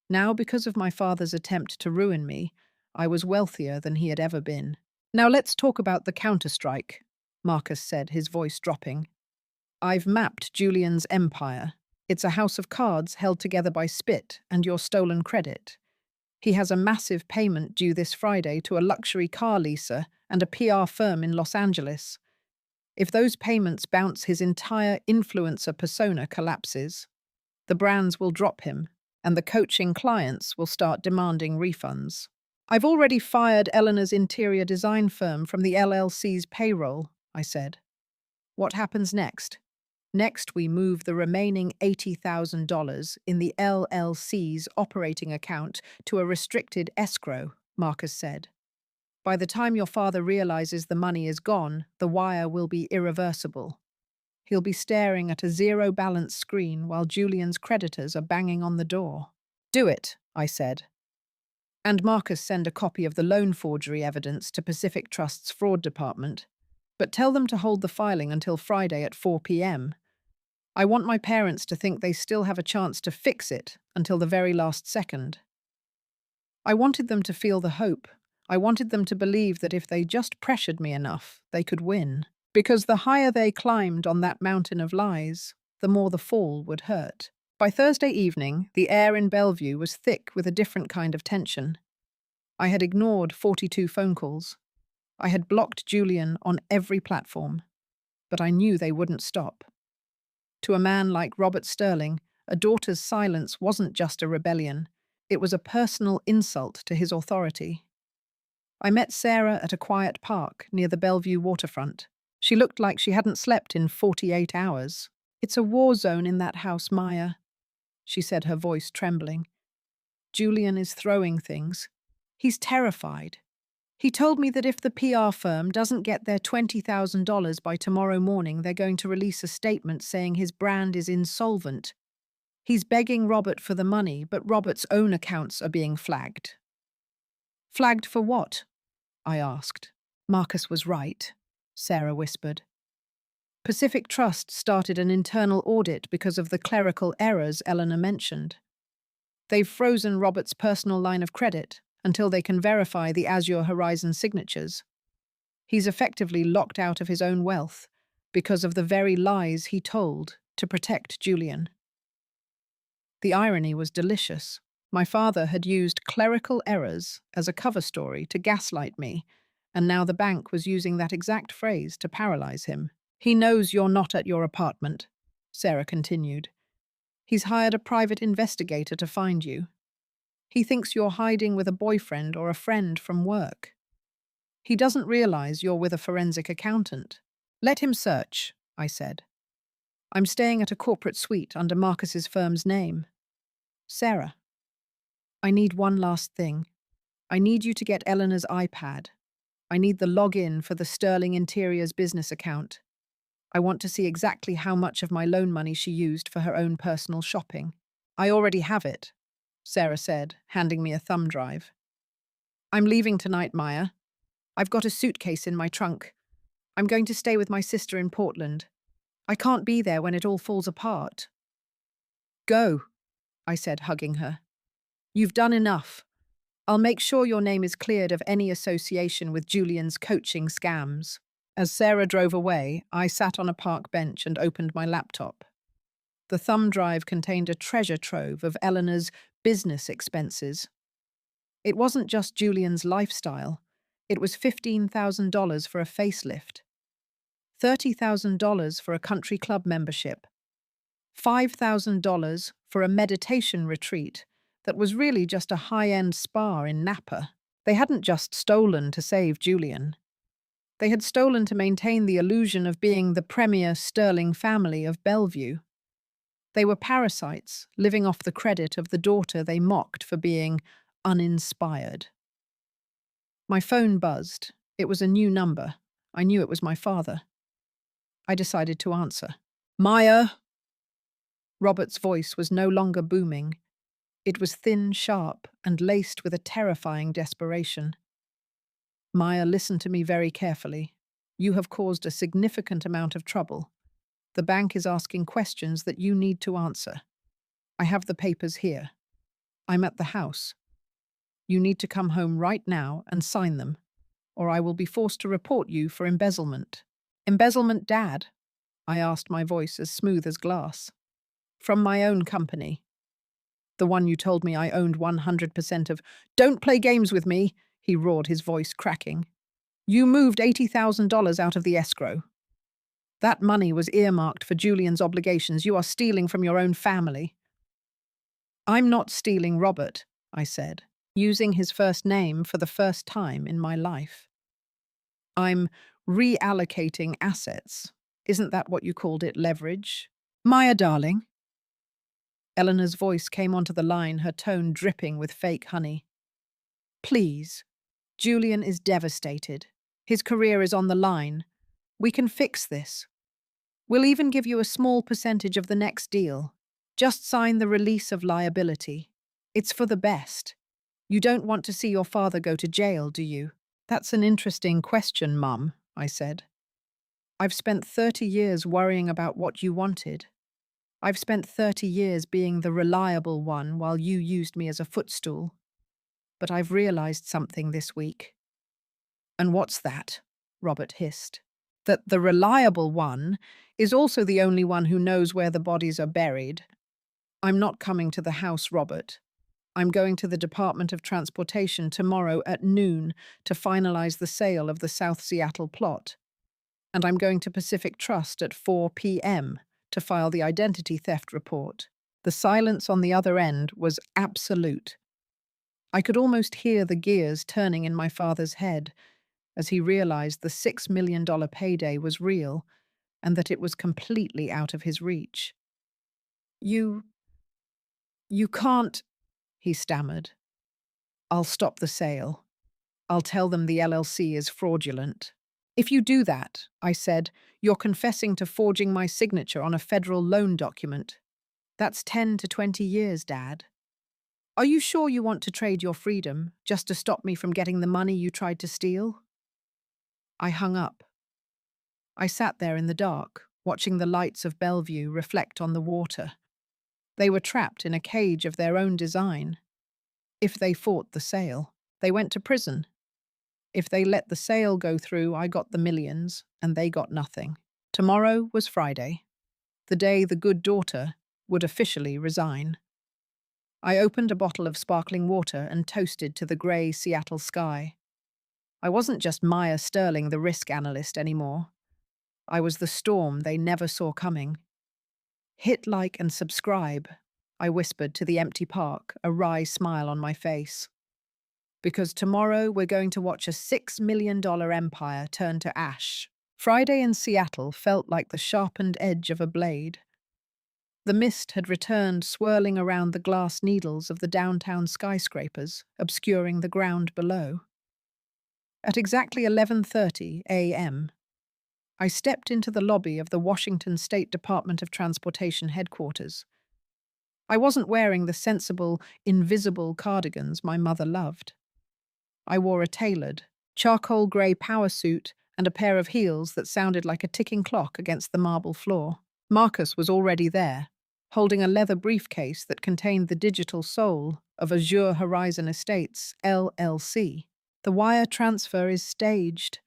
Now, because of my father's attempt to ruin me, I was wealthier than he had ever been. "Now let's talk about the counterstrike," Marcus said, his voice dropping. "I've mapped Julian's empire. It's a house of cards held together by spit and your stolen credit. He has a massive payment due this Friday to a luxury car leaser and a PR firm in Los Angeles. If those payments bounce, his entire influencer persona collapses. The brands will drop him, and the coaching clients will start demanding refunds. I've already fired Eleanor's interior design firm from the LLC's payroll," I said. "What happens next?" "Next, we move the remaining $80,000 in the LLC's operating account to a restricted escrow," Marcus said. "By the time your father realizes the money is gone, the wire will be irreversible. He'll be staring at a zero-balance screen while Julian's creditors are banging on the door." "Do it," I said. "And Marcus, send a copy of the loan forgery evidence to Pacific Trust's fraud department. But tell them to hold the filing until Friday at 4 p.m. I want my parents to think they still have a chance to fix it until the very last second. I wanted them to feel the hope. I wanted them to believe that if they just pressured me enough, they could win. Because the higher they climbed on that mountain of lies, the more the fall would hurt. By Thursday evening, the air in Bellevue was thick with a different kind of tension. I had ignored 42 phone calls. I had blocked Julian on every platform, but I knew they wouldn't stop. To a man like Robert Sterling, a daughter's silence wasn't just a rebellion, it was a personal insult to his authority. I met Sarah at a quiet park near the Bellevue waterfront. She looked like she hadn't slept in 48 hours. "It's a war zone in that house, Maya," she said, her voice trembling. "Julian is throwing things. He's terrified. He told me that if the PR firm doesn't get their $20,000 by tomorrow morning, they're going to release a statement saying his brand is insolvent. He's begging Robert for the money, but Robert's own accounts are being flagged." "Flagged for what?" I asked. "Marcus was right," Sarah whispered. "Pacific Trust started an internal audit because of the clerical errors Eleanor mentioned. They've frozen Robert's personal line of credit until they can verify the Azure Horizon signatures. He's effectively locked out of his own wealth because of the very lies he told to protect Julian." The irony was delicious. My father had used clerical errors as a cover story to gaslight me, and now the bank was using that exact phrase to paralyze him. "He knows you're not at your apartment," Sarah continued. "He's hired a private investigator to find you. He thinks you're hiding with a boyfriend or a friend from work. He doesn't realize you're with a forensic accountant." "Let him search," I said. "I'm staying at a corporate suite under Marcus's firm's name." "Sarah, I need one last thing. I need you to get Eleanor's iPad. I need the login for the Sterling Interiors business account. I want to see exactly how much of my loan money she used for her own personal shopping." "I already have it," Sarah said, handing me a thumb drive. "I'm leaving tonight, Maya. I've got a suitcase in my trunk. I'm going to stay with my sister in Portland. I can't be there when it all falls apart." "Go," I said, hugging her. "You've done enough. I'll make sure your name is cleared of any association with Julian's coaching scams." As Sarah drove away, I sat on a park bench and opened my laptop. The thumb drive contained a treasure trove of Eleanor's business expenses. It wasn't just Julian's lifestyle. It was $15,000 for a facelift, $30,000 for a country club membership, $5,000 for a meditation retreat that was really just a high-end spa in Napa. They hadn't just stolen to save Julian. They had stolen to maintain the illusion of being the premier Sterling family of Bellevue. They were parasites, living off the credit of the daughter they mocked for being uninspired. My phone buzzed. It was a new number. I knew it was my father. I decided to answer. "Maya!" Robert's voice was no longer booming. It was thin, sharp, and laced with a terrifying desperation. "Maya, listen to me very carefully. You have caused a significant amount of trouble. The bank is asking questions that you need to answer. I have the papers here. I'm at the house. You need to come home right now and sign them, or I will be forced to report you for embezzlement." "Embezzlement, Dad?" I asked, my voice as smooth as glass. "From my own company. The one you told me I owned 100% of." "Don't play games with me," he roared, his voice cracking. "You moved $80,000 out of the escrow. That money was earmarked for Julian's obligations. You are stealing from your own family." "I'm not stealing Robert," I said, using his first name for the first time in my life. "I'm reallocating assets. Isn't that what you called it, leverage?" "Maya, darling." Eleanor's voice came onto the line, her tone dripping with fake honey. "Please. Julian is devastated. His career is on the line. We can fix this. We'll even give you a small percentage of the next deal. Just sign the release of liability. It's for the best. You don't want to see your father go to jail, do you?" "That's an interesting question, Mum," I said. "I've spent 30 years worrying about what you wanted. I've spent 30 years being the reliable one while you used me as a footstool. But I've realized something this week." "And what's that?" Robert hissed. that the reliable one is also the only one who knows where the bodies are buried. I'm not coming to the house, Robert. I'm going to the Department of Transportation tomorrow at noon to finalize the sale of the South Seattle plot. And I'm going to Pacific Trust at 4 p.m. to file the identity theft report. The silence on the other end was absolute. I could almost hear the gears turning in my father's head as he realized the $6 million payday was real and that it was completely out of his reach. You can't, he stammered. I'll stop the sale. I'll tell them the LLC is fraudulent. If you do that, I said, you're confessing to forging my signature on a federal loan document. That's 10 to 20 years, Dad. Are you sure you want to trade your freedom just to stop me from getting the money you tried to steal? I hung up. I sat there in the dark, watching the lights of Bellevue reflect on the water. They were trapped in a cage of their own design. If they fought the sale, they went to prison. If they let the sale go through, I got the millions, and they got nothing. Tomorrow was Friday, the day the good daughter would officially resign. I opened a bottle of sparkling water and toasted to the grey Seattle sky. I wasn't just Maya Sterling, the risk analyst, anymore. I was the storm they never saw coming. Hit like and subscribe, I whispered to the empty park, a wry smile on my face. Because tomorrow we're going to watch a $6 million empire turn to ash. Friday in Seattle felt like the sharpened edge of a blade. The mist had returned, swirling around the glass needles of the downtown skyscrapers, obscuring the ground below. At exactly 11:30 a.m., I stepped into the lobby of the Washington State Department of Transportation headquarters. I wasn't wearing the sensible, invisible cardigans my mother loved. I wore a tailored, charcoal grey power suit and a pair of heels that sounded like a ticking clock against the marble floor. Marcus was already there, holding a leather briefcase that contained the digital soul of Azure Horizon Estates, LLC. The wire transfer is staged,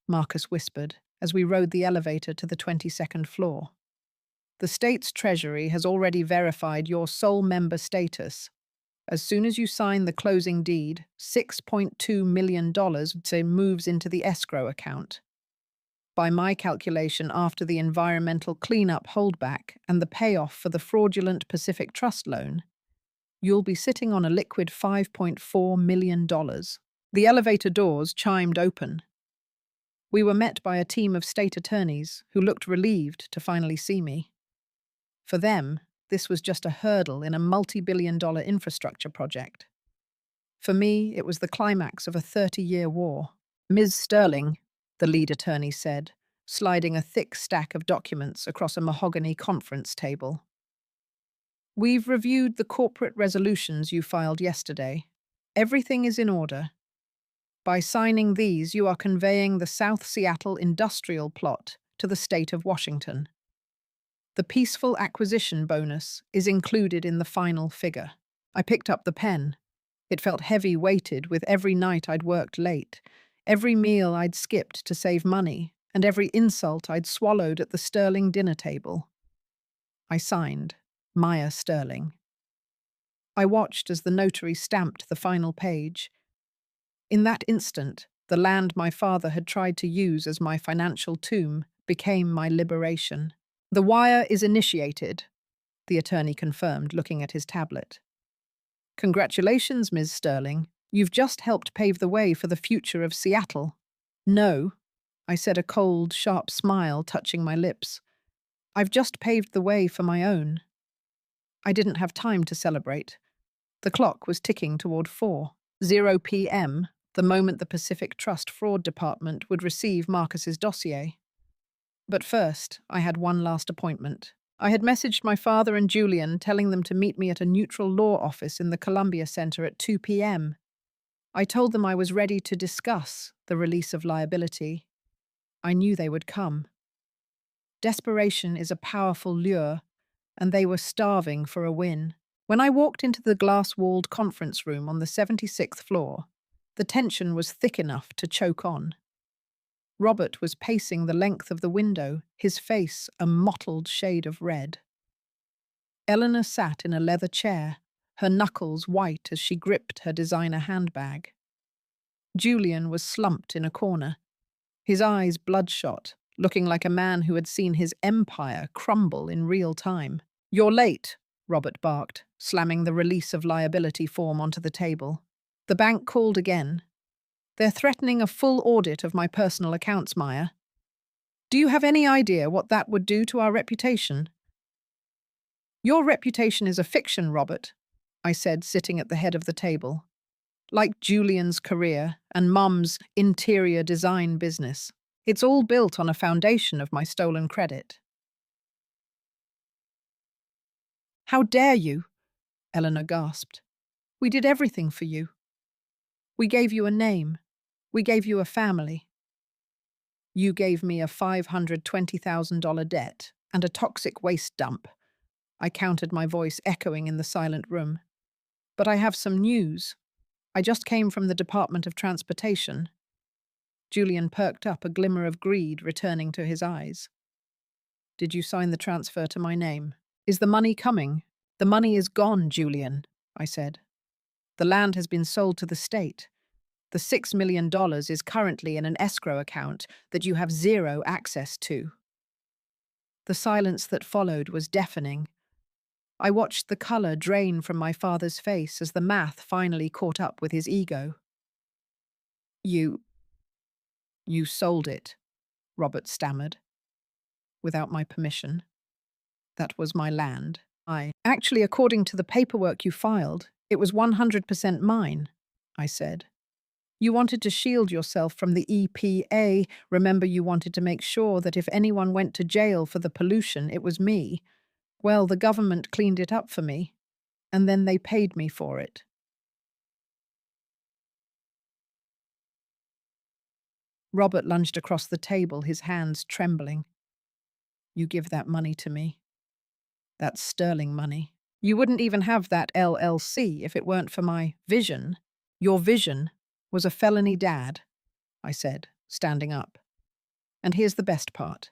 Marcus whispered as we rode the elevator to the 22nd floor. The state's treasury has already verified your sole member status. As soon as you sign the closing deed, $6.2 million moves into the escrow account. By my calculation, after the environmental cleanup holdback and the payoff for the fraudulent Pacific Trust loan, you'll be sitting on a liquid $5.4 million. The elevator doors chimed open. We were met by a team of state attorneys who looked relieved to finally see me. For them, this was just a hurdle in a multi-billion-dollar infrastructure project. For me, it was the climax of a 30-year war. Ms. Sterling, the lead attorney said, sliding a thick stack of documents across a mahogany conference table. We've reviewed the corporate resolutions you filed yesterday. Everything is in order. By signing these, you are conveying the South Seattle industrial plot to the state of Washington. The peaceful acquisition bonus is included in the final figure. I picked up the pen. It felt heavy-weighted with every night I'd worked late, every meal I'd skipped to save money, and every insult I'd swallowed at the Sterling dinner table. I signed, Maya Sterling. I watched as the notary stamped the final page. In that instant, the land my father had tried to use as my financial tomb became my liberation. The wire is initiated, the attorney confirmed, looking at his tablet. Congratulations, Ms. Sterling. You've just helped pave the way for the future of Seattle. No, I said, a cold, sharp smile touching my lips. I've just paved the way for my own. I didn't have time to celebrate. The clock was ticking toward 4:00 p.m., the moment the Pacific Trust Fraud Department would receive Marcus's dossier. But first, I had one last appointment. I had messaged my father and Julian, telling them to meet me at a neutral law office in the Columbia Center at 2 p.m. I told them I was ready to discuss the release of liability. I knew they would come. Desperation is a powerful lure, and they were starving for a win. When I walked into the glass-walled conference room on the 76th floor, the tension was thick enough to choke on. Robert was pacing the length of the window, his face a mottled shade of red. Eleanor sat in a leather chair, her knuckles white as she gripped her designer handbag. Julian was slumped in a corner, his eyes bloodshot, looking like a man who had seen his empire crumble in real time. "You're late," Robert barked, slamming the release of liability form onto the table. The bank called again. "They're threatening a full audit of my personal accounts, Maya. Do you have any idea what that would do to our reputation?" "Your reputation is a fiction, Robert," I said, sitting at the head of the table. "Like Julian's career and Mum's interior design business. It's all built on a foundation of my stolen credit." "How dare you?" Eleanor gasped. "We did everything for you. We gave you a name. We gave you a family. You gave me a $520,000 debt and a toxic waste dump." I countered, my voice echoing in the silent room. "But I have some news. I just came from the Department of Transportation." Julian perked up, a glimmer of greed returning to his eyes. "Did you sign the transfer to my name? Is the money coming?" "The money is gone, Julian," I said. "The land has been sold to the state. The $6 million is currently in an escrow account that you have zero access to." The silence that followed was deafening. I watched the color drain from my father's face as the math finally caught up with his ego. You sold it," Robert stammered. "Without my permission. That was my land. Actually, according to the paperwork you filed, it was 100% mine," I said. "You wanted to shield yourself from the EPA. Remember, you wanted to make sure that if anyone went to jail for the pollution, it was me. Well, the government cleaned it up for me, and then they paid me for it." Robert lunged across the table, his hands trembling. "You give that money to me. That's sterling money. You wouldn't even have that LLC if it weren't for my vision. Your vision was a felony, Dad," I said, standing up. "And here's the best part.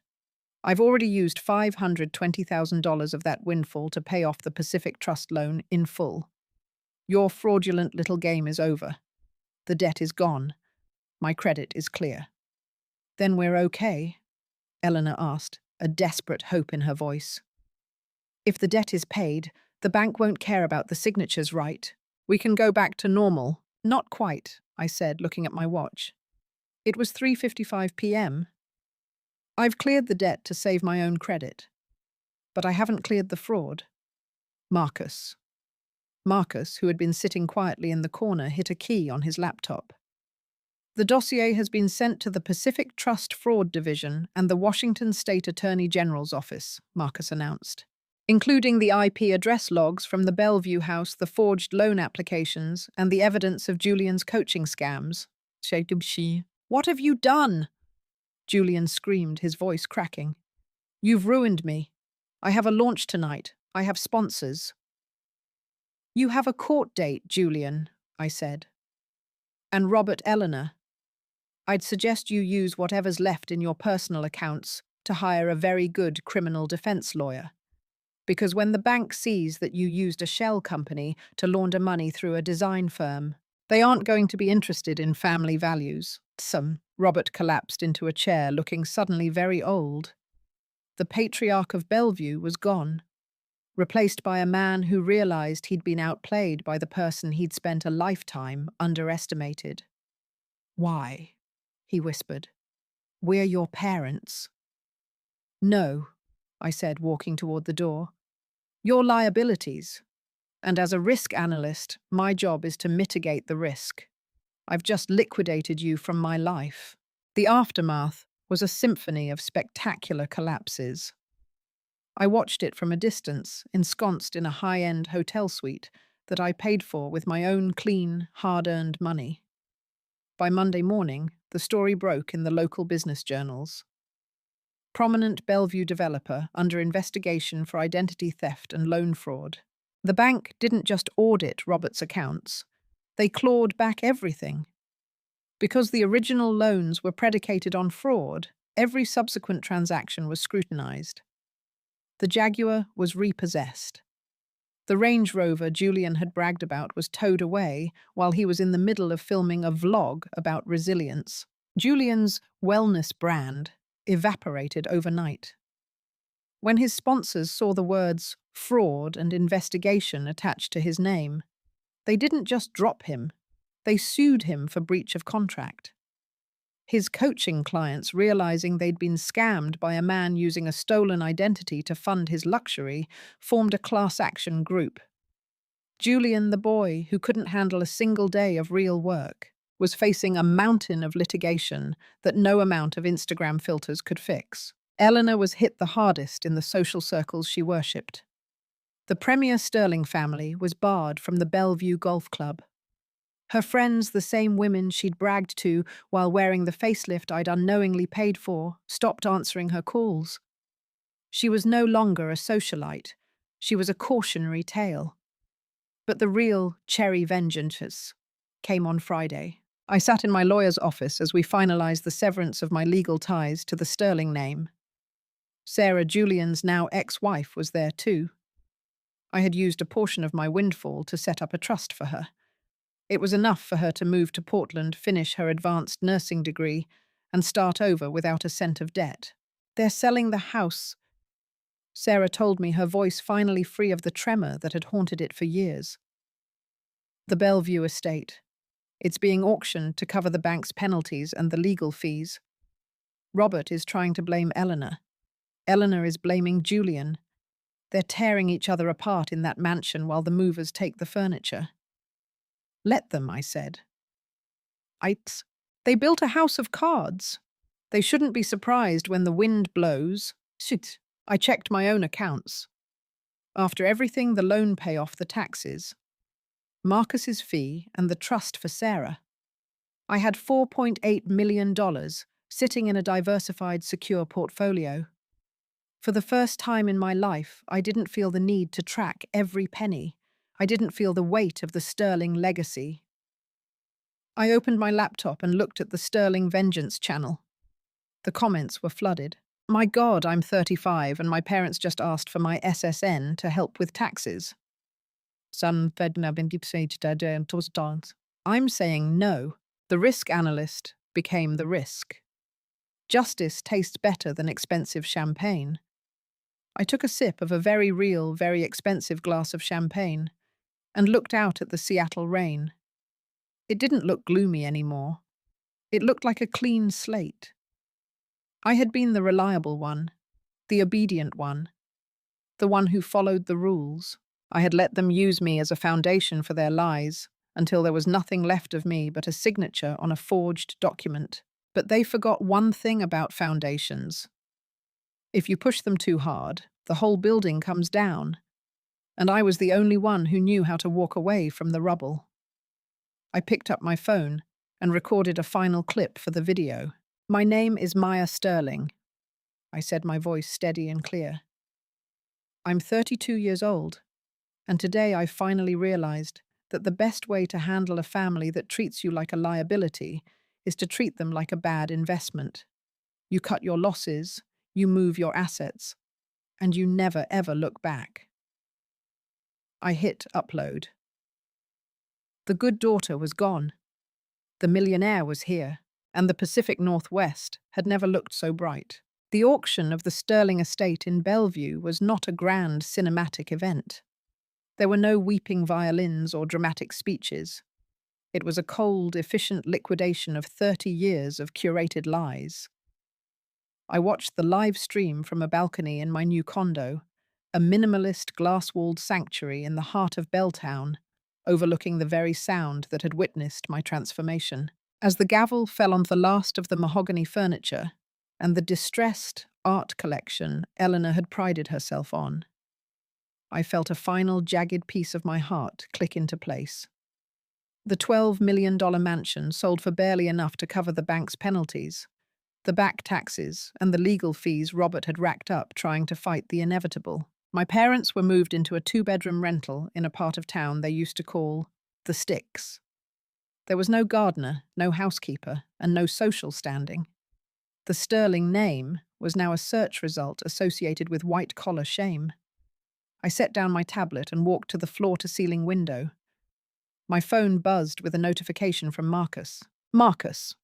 I've already used $520,000 of that windfall to pay off the Pacific Trust loan in full. Your fraudulent little game is over. The debt is gone. My credit is clear." "Then we're okay?" Eleanor asked, a desperate hope in her voice. "If the debt is paid, the bank won't care about the signatures, right? We can go back to normal." "Not quite," I said, looking at my watch. It was 3:55 p.m. "I've cleared the debt to save my own credit. But I haven't cleared the fraud." Marcus, who had been sitting quietly in the corner, hit a key on his laptop. "The dossier has been sent to the Pacific Trust Fraud Division and the Washington State Attorney General's office," Marcus announced, "including the IP address logs from the Bellevue house, the forged loan applications, and the evidence of Julian's coaching scams." "What have you done?" Julian screamed, his voice cracking. "You've ruined me. I have a launch tonight. I have sponsors." "You have a court date, Julian," I said. "And Robert, Eleanor, I'd suggest you use whatever's left in your personal accounts to hire a very good criminal defense lawyer. Because when the bank sees that you used a shell company to launder money through a design firm, they aren't going to be interested in family values." Robert collapsed into a chair, looking suddenly very old. The patriarch of Bellevue was gone, replaced by a man who realized he'd been outplayed by the person he'd spent a lifetime underestimated. "Why?" he whispered. "We're your parents." "No," I said, walking toward the door. "Your liabilities. And as a risk analyst, my job is to mitigate the risk. I've just liquidated you from my life." The aftermath was a symphony of spectacular collapses. I watched it from a distance, ensconced in a high-end hotel suite that I paid for with my own clean, hard-earned money. By Monday morning, the story broke in the local business journals. Prominent Bellevue developer under investigation for identity theft and loan fraud. The bank didn't just audit Robert's accounts. They clawed back everything. Because the original loans were predicated on fraud, every subsequent transaction was scrutinized. The Jaguar was repossessed. The Range Rover Julian had bragged about was towed away while he was in the middle of filming a vlog about resilience. Julian's wellness brand evaporated overnight. When his sponsors saw the words fraud and investigation attached to his name, they didn't just drop him, they sued him for breach of contract. His coaching clients, realizing they'd been scammed by a man using a stolen identity to fund his luxury, formed a class action group. Julian, the boy who couldn't handle a single day of real work, was facing a mountain of litigation that no amount of Instagram filters could fix. Eleanor was hit the hardest in the social circles she worshipped. The Premier Sterling family was barred from the Bellevue Golf Club. Her friends, the same women she'd bragged to while wearing the facelift I'd unknowingly paid for, stopped answering her calls. She was no longer a socialite. She was a cautionary tale. But the real cherry vengeance came on Friday. I sat in my lawyer's office as we finalized the severance of my legal ties to the Sterling name. Sarah, Julian's now ex-wife, was there too. I had used a portion of my windfall to set up a trust for her. It was enough for her to move to Portland, finish her advanced nursing degree, and start over without a cent of debt. They're selling the house, Sarah told me, her voice finally free of the tremor that had haunted it for years. The Bellevue estate. It's being auctioned to cover the bank's penalties and the legal fees. Robert is trying to blame Eleanor. Eleanor is blaming Julian. They're tearing each other apart in that mansion while the movers take the furniture. Let them, I said. They built a house of cards. They shouldn't be surprised when the wind blows. Shit. I checked my own accounts. After everything, the loan payoff, the taxes, Marcus's fee, and the trust for Sarah, I had $4.8 million sitting in a diversified, secure portfolio. For the first time in my life, I didn't feel the need to track every penny. I didn't feel the weight of the Sterling legacy. I opened my laptop and looked at the Sterling Vengeance channel. The comments were flooded. My God, I'm 35 and my parents just asked for my SSN to help with taxes. I'm saying no. The Risk Analyst became the risk. Justice tastes better than expensive champagne. I took a sip of a very real, very expensive glass of champagne and looked out at the Seattle rain. It didn't look gloomy anymore. It looked like a clean slate. I had been the reliable one, the obedient one, the one who followed the rules. I had let them use me as a foundation for their lies until there was nothing left of me but a signature on a forged document. But they forgot one thing about foundations. If you push them too hard, the whole building comes down. And I was the only one who knew how to walk away from the rubble. I picked up my phone and recorded a final clip for the video. My name is Maya Sterling, I said, my voice steady and clear. I'm 32 years old, and today I finally realized that the best way to handle a family that treats you like a liability is to treat them like a bad investment. You cut your losses, you move your assets, and you never ever look back. I hit upload. The good daughter was gone. The millionaire was here, and the Pacific Northwest had never looked so bright. The auction of the Sterling estate in Bellevue was not a grand cinematic event. There were no weeping violins or dramatic speeches. It was a cold, efficient liquidation of 30 years of curated lies. I watched the live stream from a balcony in my new condo, a minimalist glass-walled sanctuary in the heart of Belltown, overlooking the very sound that had witnessed my transformation. As the gavel fell on the last of the mahogany furniture and the distressed art collection Eleanor had prided herself on, I felt a final jagged piece of my heart click into place. The $12 million mansion sold for barely enough to cover the bank's penalties, the back taxes, and the legal fees Robert had racked up trying to fight the inevitable. My parents were moved into a 2-bedroom rental in a part of town they used to call the Sticks. There was no gardener, no housekeeper, and no social standing. The sterling name was now a search result associated with white-collar shame. I set down my tablet and walked to the floor-to-ceiling window. My phone buzzed with a notification from Marcus. Marcus.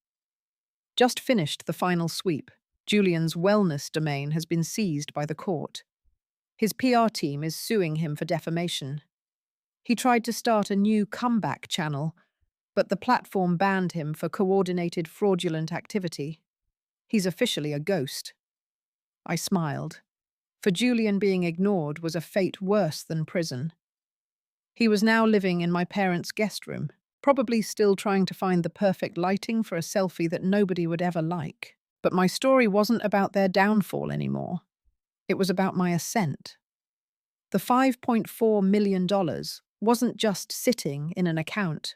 Just finished the final sweep. Julian's wellness domain has been seized by the court. His PR team is suing him for defamation. He tried to start a new comeback channel, but the platform banned him for coordinated fraudulent activity. He's officially a ghost. I smiled. For Julian, being ignored was a fate worse than prison. He was now living in my parents' guest room, probably still trying to find the perfect lighting for a selfie that nobody would ever like. But my story wasn't about their downfall anymore. It was about my ascent. The $5.4 million wasn't just sitting in an account.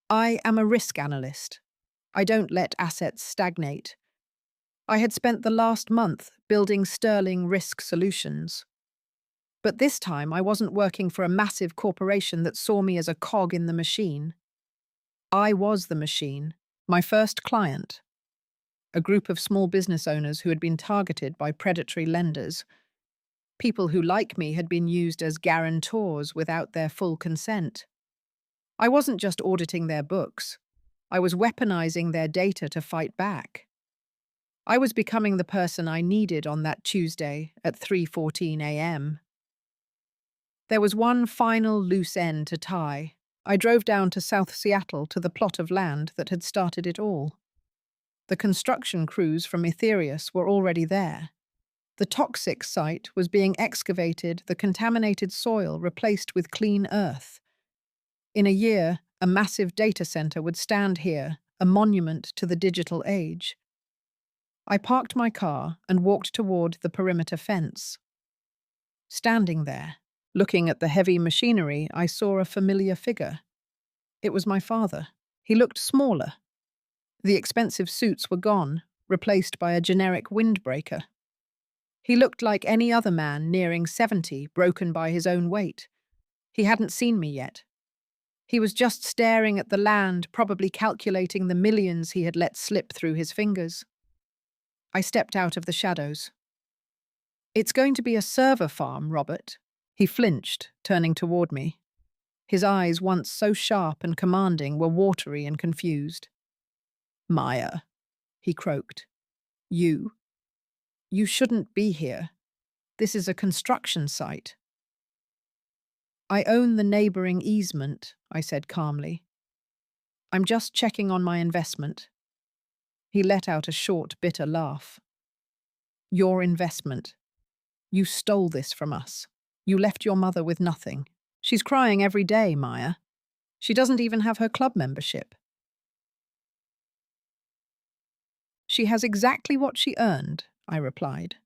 I am a risk analyst. I don't let assets stagnate. I had spent the last month building sterling risk solutions. But this time I wasn't working for a massive corporation that saw me as a cog in the machine. I was the machine, my first client. A group of small business owners who had been targeted by predatory lenders. People who, like me, had been used as guarantors without their full consent. I wasn't just auditing their books. I was weaponizing their data to fight back. I was becoming the person I needed on that Tuesday at 3:14 a.m. There was one final loose end to tie. I drove down to South Seattle to the plot of land that had started it all. The construction crews from Ethereus were already there. The toxic site was being excavated, the contaminated soil replaced with clean earth. In a year, a massive data center would stand here, a monument to the digital age. I parked my car and walked toward the perimeter fence. Standing there, looking at the heavy machinery, I saw a familiar figure. It was my father. He looked smaller. The expensive suits were gone, replaced by a generic windbreaker. He looked like any other man nearing 70, broken by his own weight. He hadn't seen me yet. He was just staring at the land, probably calculating the millions he had let slip through his fingers. I stepped out of the shadows. "It's going to be a server farm, Robert." He flinched, turning toward me. His eyes, once so sharp and commanding, were watery and confused. "Maya," he croaked. You shouldn't be here. This is a construction site." "I own the neighboring easement," I said calmly. "I'm just checking on my investment." He let out a short, bitter laugh. "Your investment. You stole this from us. You left your mother with nothing. She's crying every day, Maya. She doesn't even have her club membership." "She has exactly what she earned," I replied.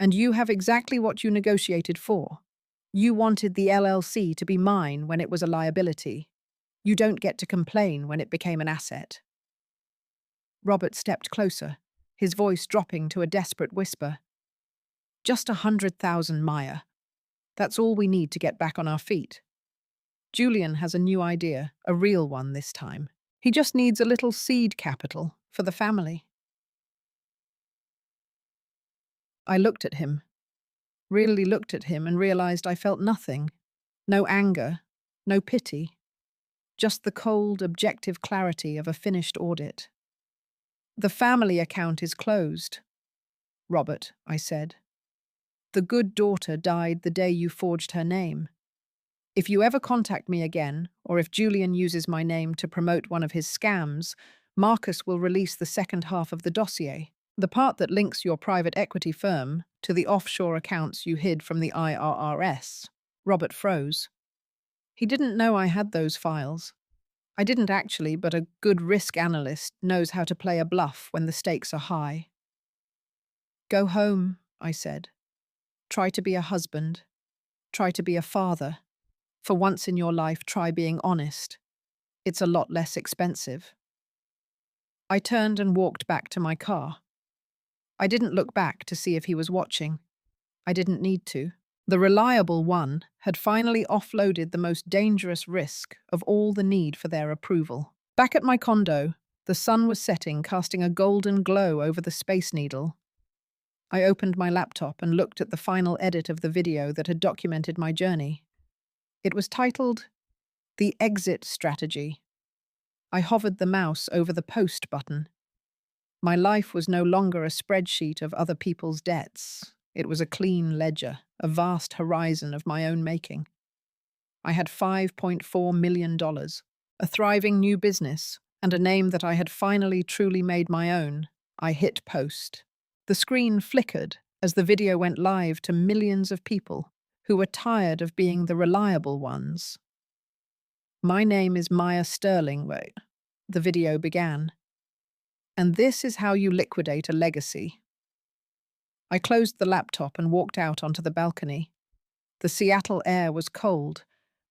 "And you have exactly what you negotiated for. You wanted the LLC to be mine when it was a liability. You don't get to complain when it became an asset." Robert stepped closer, his voice dropping to a desperate whisper. "Just 100,000, Maya. That's all we need to get back on our feet. Julian has a new idea, a real one this time. He just needs a little seed capital for the family." I looked at him, really looked at him, and realized I felt nothing. No anger, no pity. Just the cold, objective clarity of a finished audit. "The family account is closed, Robert," I said. "The good daughter died the day you forged her name. If you ever contact me again, or if Julian uses my name to promote one of his scams, Marcus will release the second half of the dossier, the part that links your private equity firm to the offshore accounts you hid from the IRRS." Robert froze. He didn't know I had those files. I didn't actually, but a good risk analyst knows how to play a bluff when the stakes are high. "Go home," I said. "Try to be a husband. Try to be a father. For once in your life, try being honest. It's a lot less expensive." I turned and walked back to my car. I didn't look back to see if he was watching. I didn't need to. The reliable one had finally offloaded the most dangerous risk of all the need for their approval. Back at my condo, the sun was setting, casting a golden glow over the Space Needle. I opened my laptop and looked at the final edit of the video that had documented my journey. It was titled, "The Exit Strategy." I hovered the mouse over the post button. My life was no longer a spreadsheet of other people's debts. It was a clean ledger, a vast horizon of my own making. I had $5.4 million, a thriving new business, and a name that I had finally truly made my own. I hit post. The screen flickered as the video went live to millions of people who were tired of being the reliable ones. "My name is Maya Sterling," the video began. "And this is how you liquidate a legacy." I closed the laptop and walked out onto the balcony. The Seattle air was cold,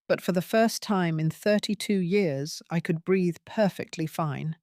but for the first time in 32 years, I could breathe perfectly fine.